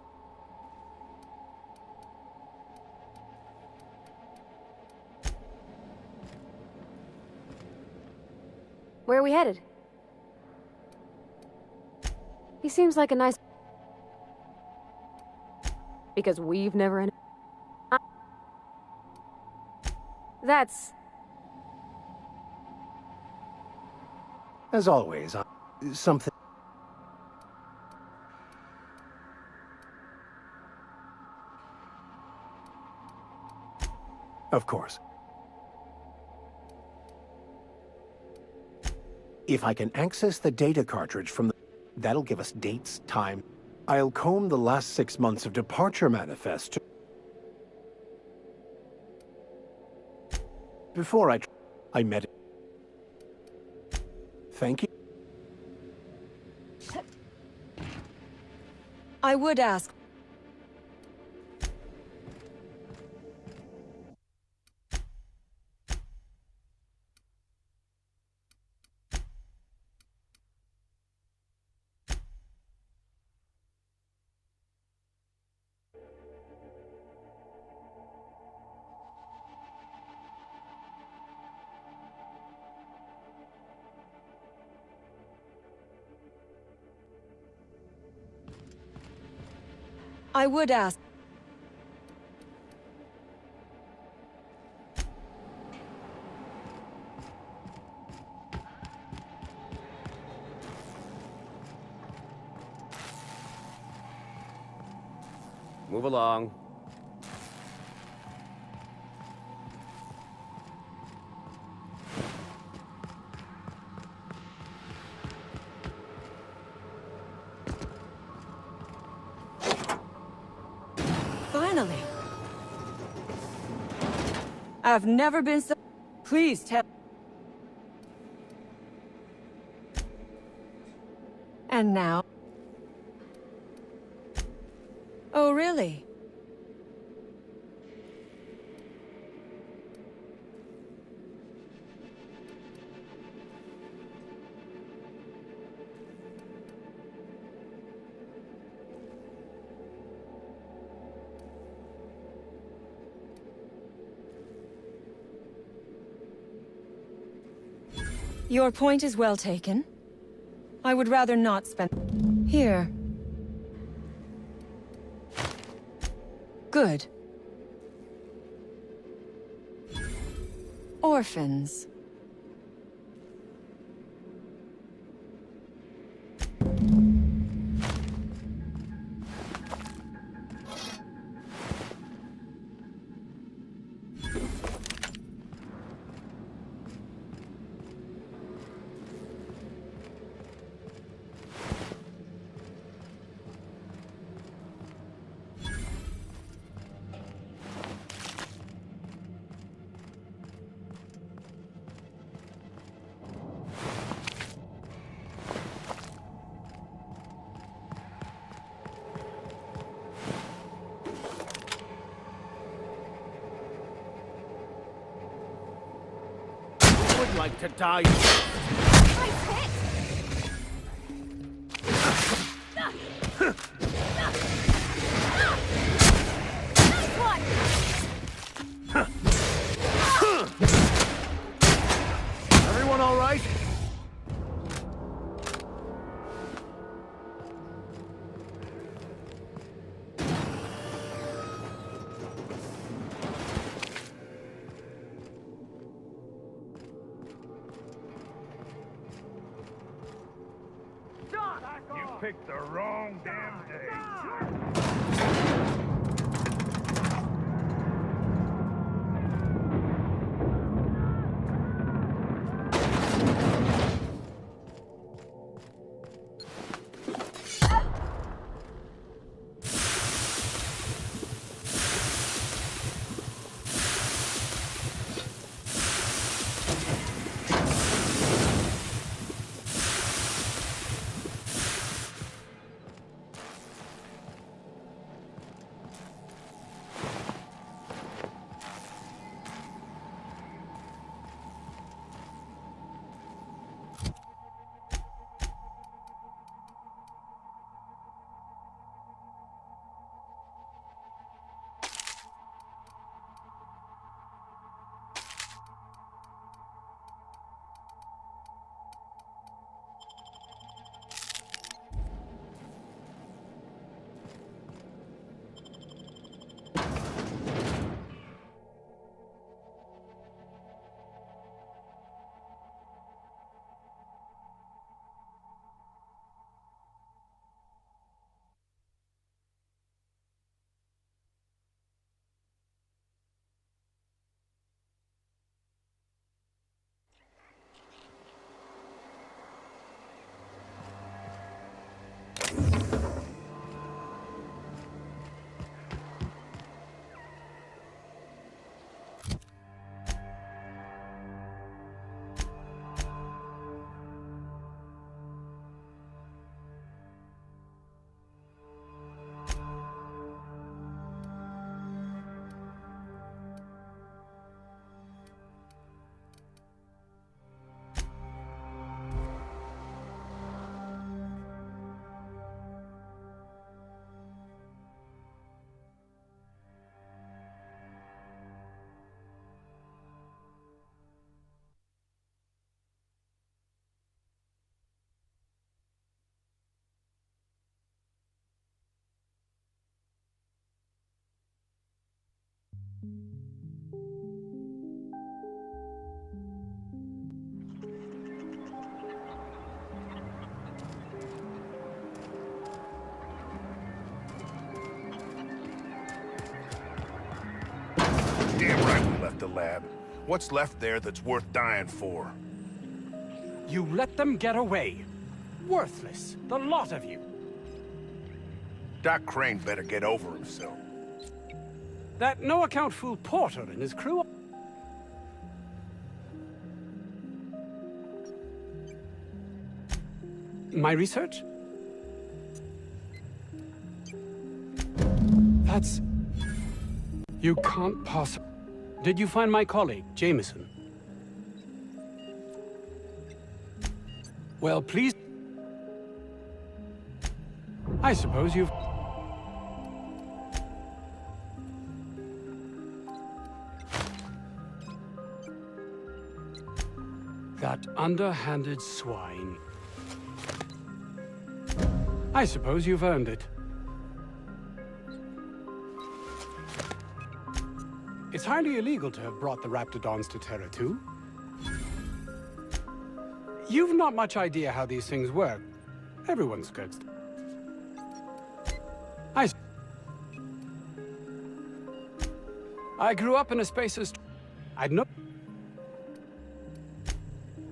Where are we headed? He seems like a nice... Because we've never... That's... As always, something... Of course. If I can access the data cartridge from the... That'll give us dates, time. I'll comb the last 6 months of departure manifest to... Before I met... Thank you. I would ask... I would ask... Move along. Finally. I've never been so... Please tell... And now... Oh, really? Your point is well taken. I would rather not spend... Here. Good. Orphans. Like to die. Everyone all right? Picked the wrong damn day. Damn right we left the lab. What's left there that's worth dying for? You let them get away. Worthless, the lot of you. Doc Crane better get over himself. That no-account fool Porter and his crew... My research? That's... You can't possibly... Did you find my colleague, Jameson? Well, please... I suppose you've... That underhanded swine. I suppose you've earned it. It's highly illegal to have brought the Raptidons to Terra 2. You've not much idea how these things work. Everyone skirts them. I grew up in a spaces... I'd know...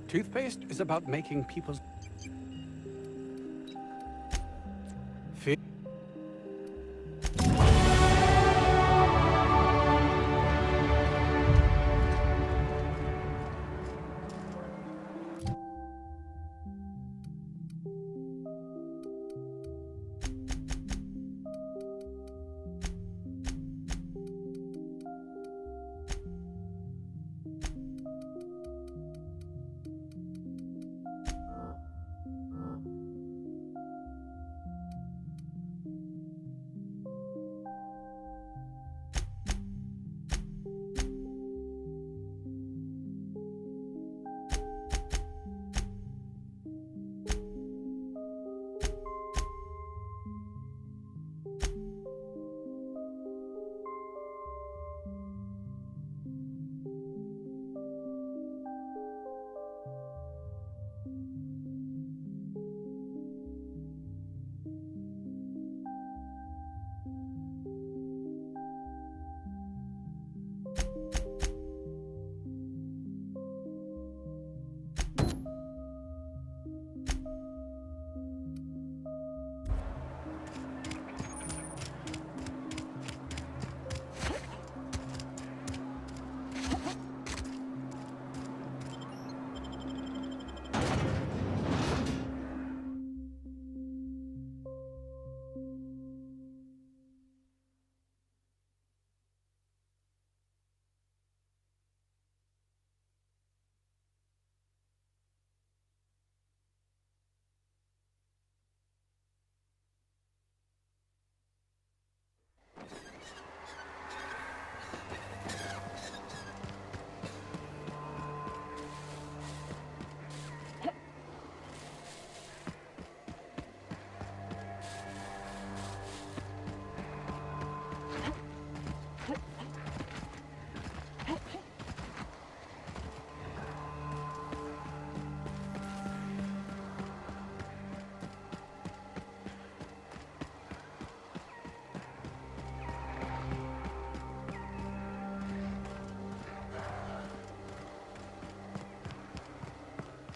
Toothpaste is about making people's...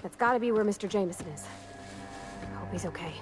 That's gotta be where Mr. Jameson is. Hope he's okay.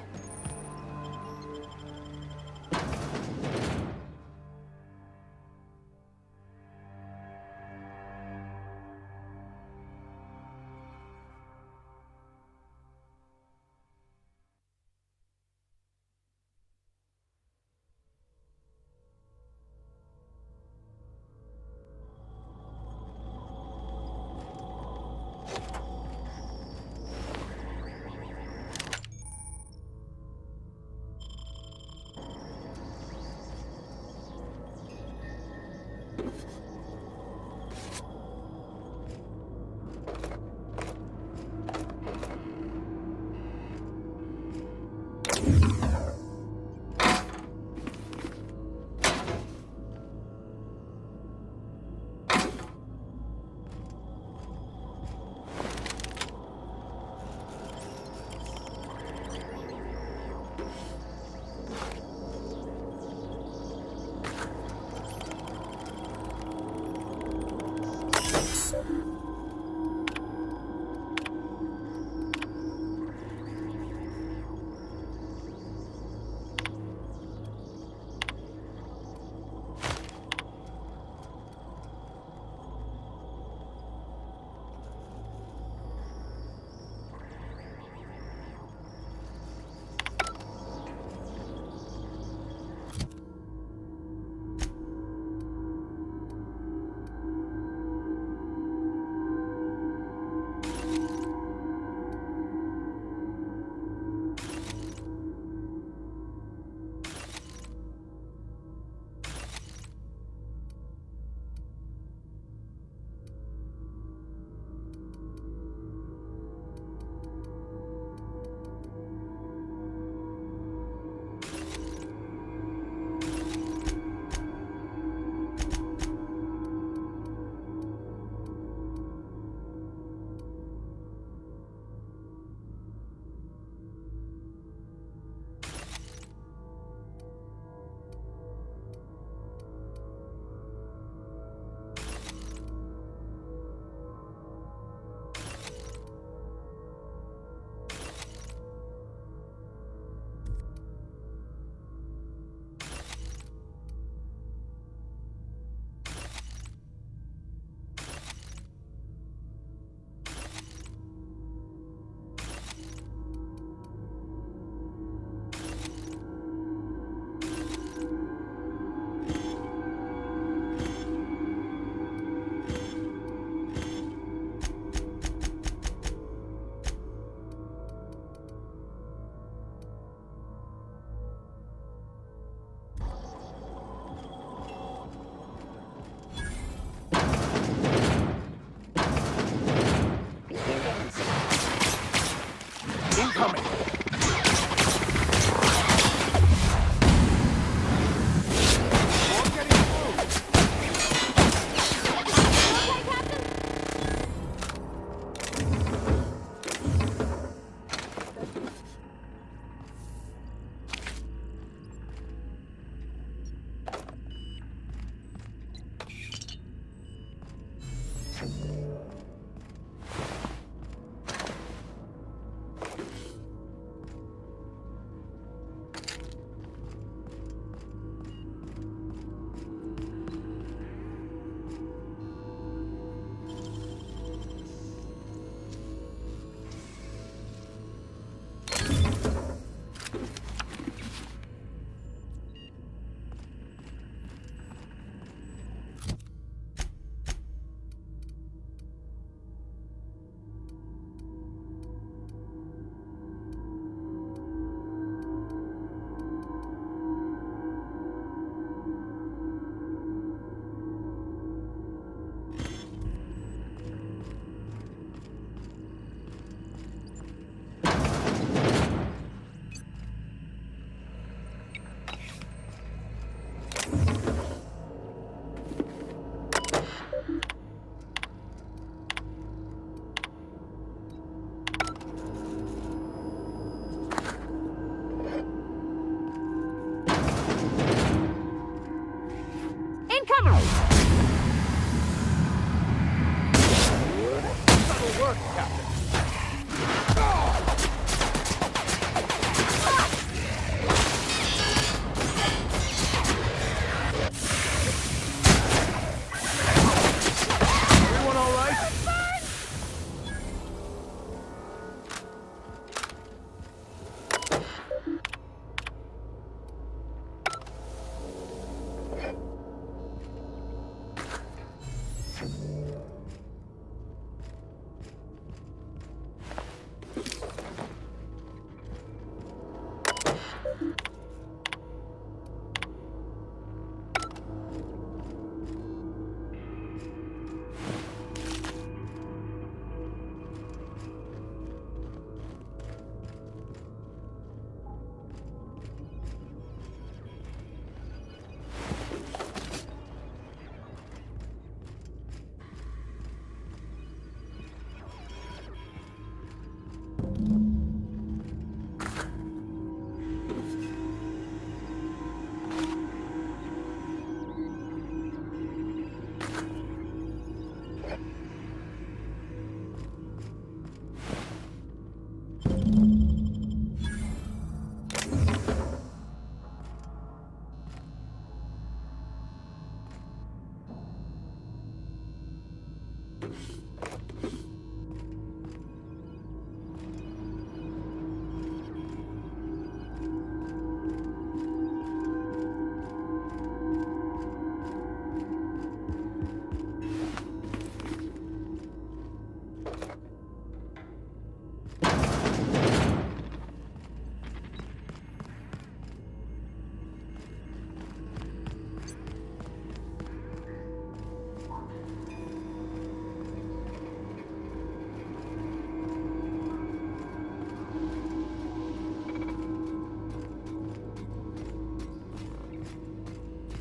Incoming!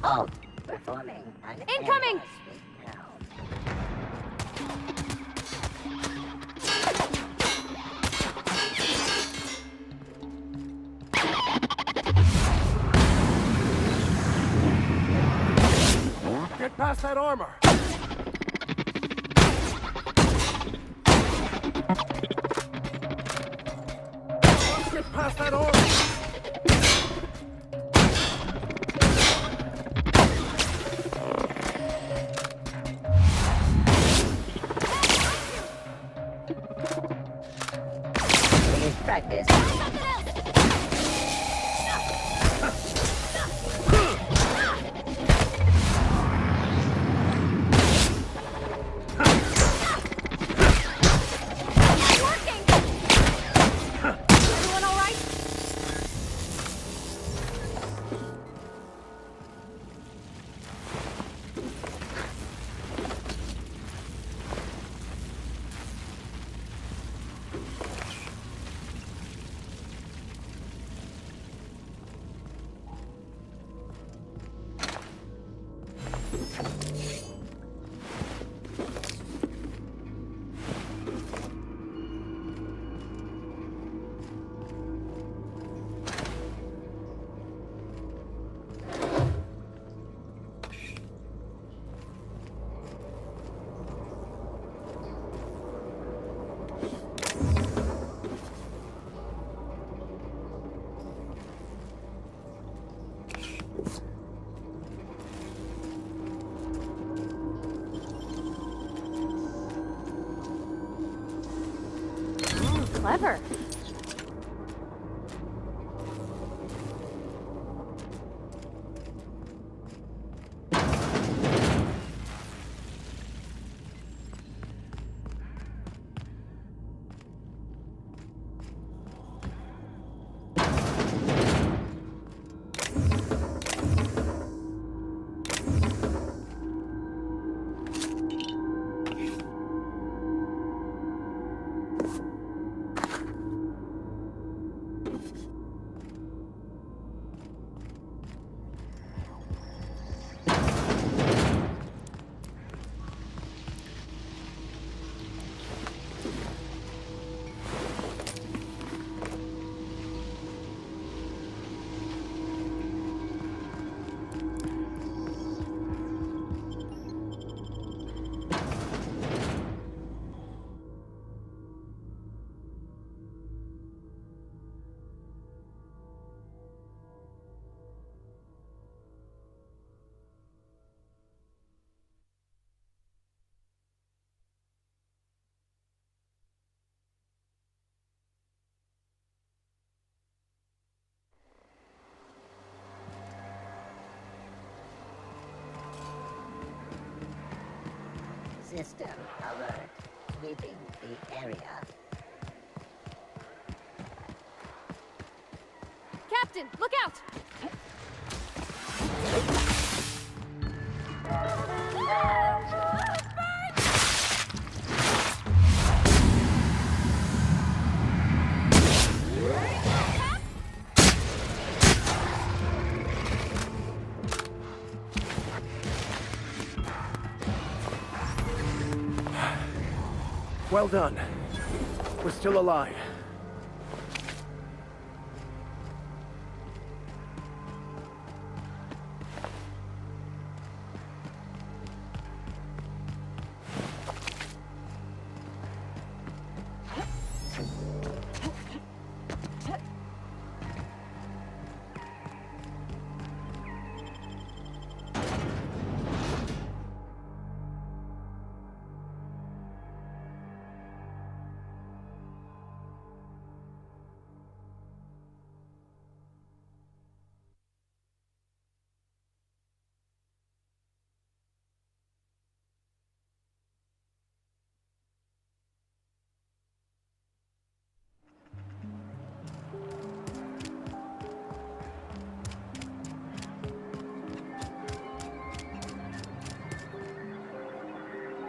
Halt! Performing an Incoming! Get past that armor! Get past that armor! Practice. Clever. System alert. Sweeping the area. Captain, look out! Well done. We're still alive.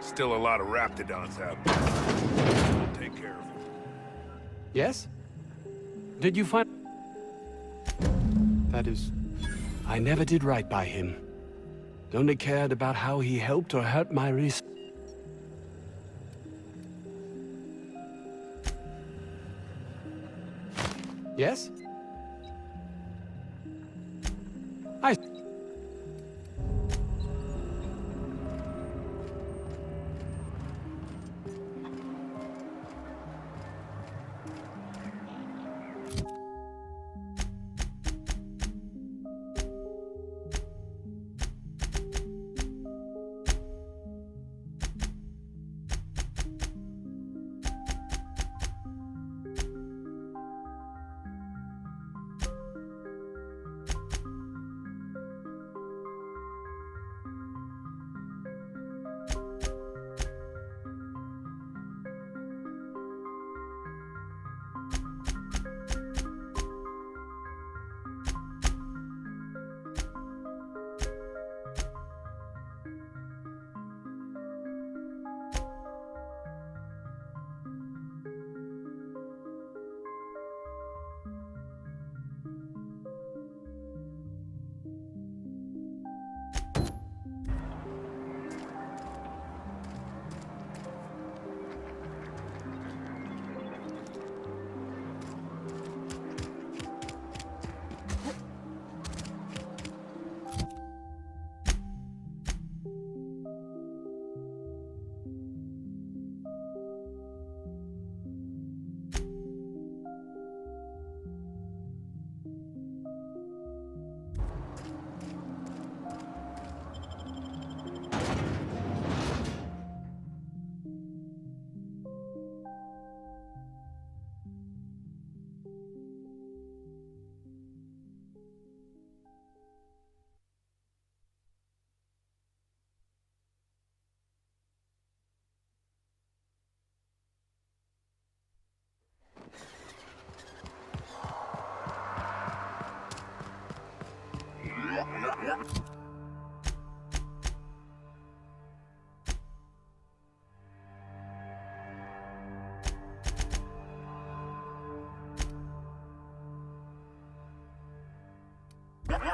Still a lot of raptidons out there. We'll take care of them. Yes? Did you find... That is... I never did right by him. Only cared about how he helped or hurt my research. Yes? I...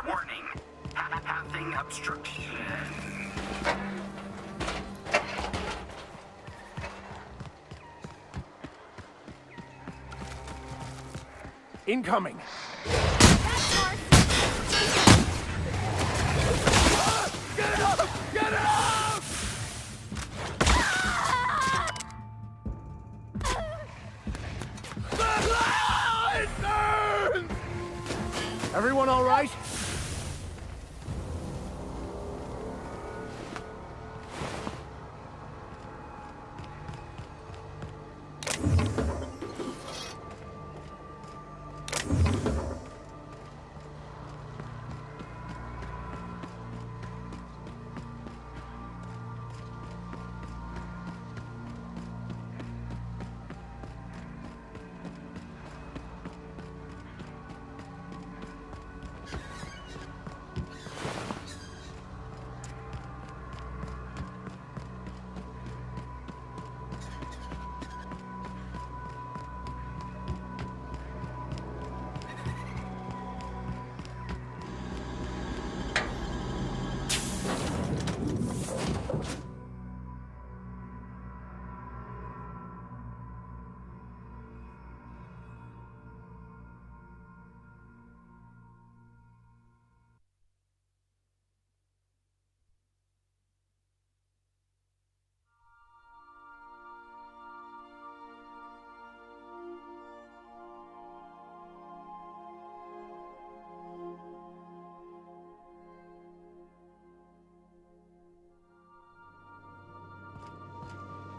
Warning. Pathing obstruction. Incoming! Get up! Get up! It burns! Everyone all right?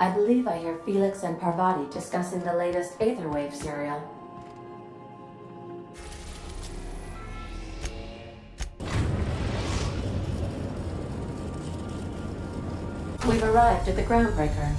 I believe I hear Felix and Parvati discussing the latest Aetherwave serial. We've arrived at the groundbreaker.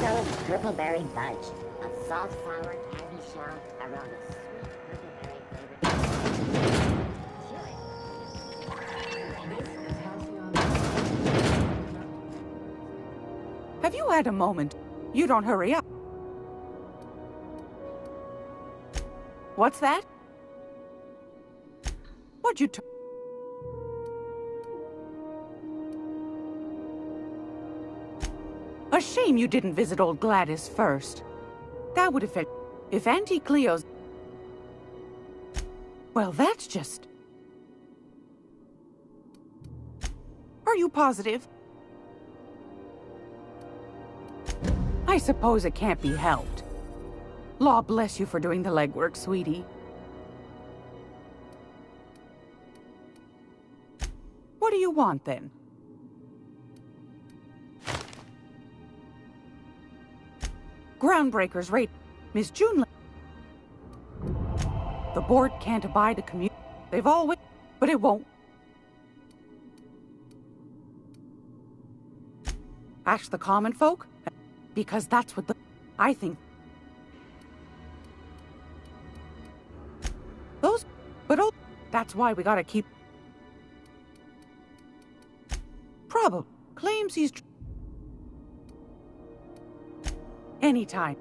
solid purple berry budge. A salt sour candy shell around a sweet purple berry flavored. Have you had a moment? You don't hurry up. What's that? What'd you A shame you didn't visit old Gladys first. That would have felt... If Auntie Cleo's... Well, that's just... Are you positive? I suppose it can't be helped. Law bless you for doing the legwork, sweetie. What do you want, then? Groundbreakers rate Miss June. The board can't abide a commute. They've always... But it won't. Ask the common folk? Because that's what the... I think... Those... But oh... That's why we gotta keep... Probably. Claims he's... Anytime.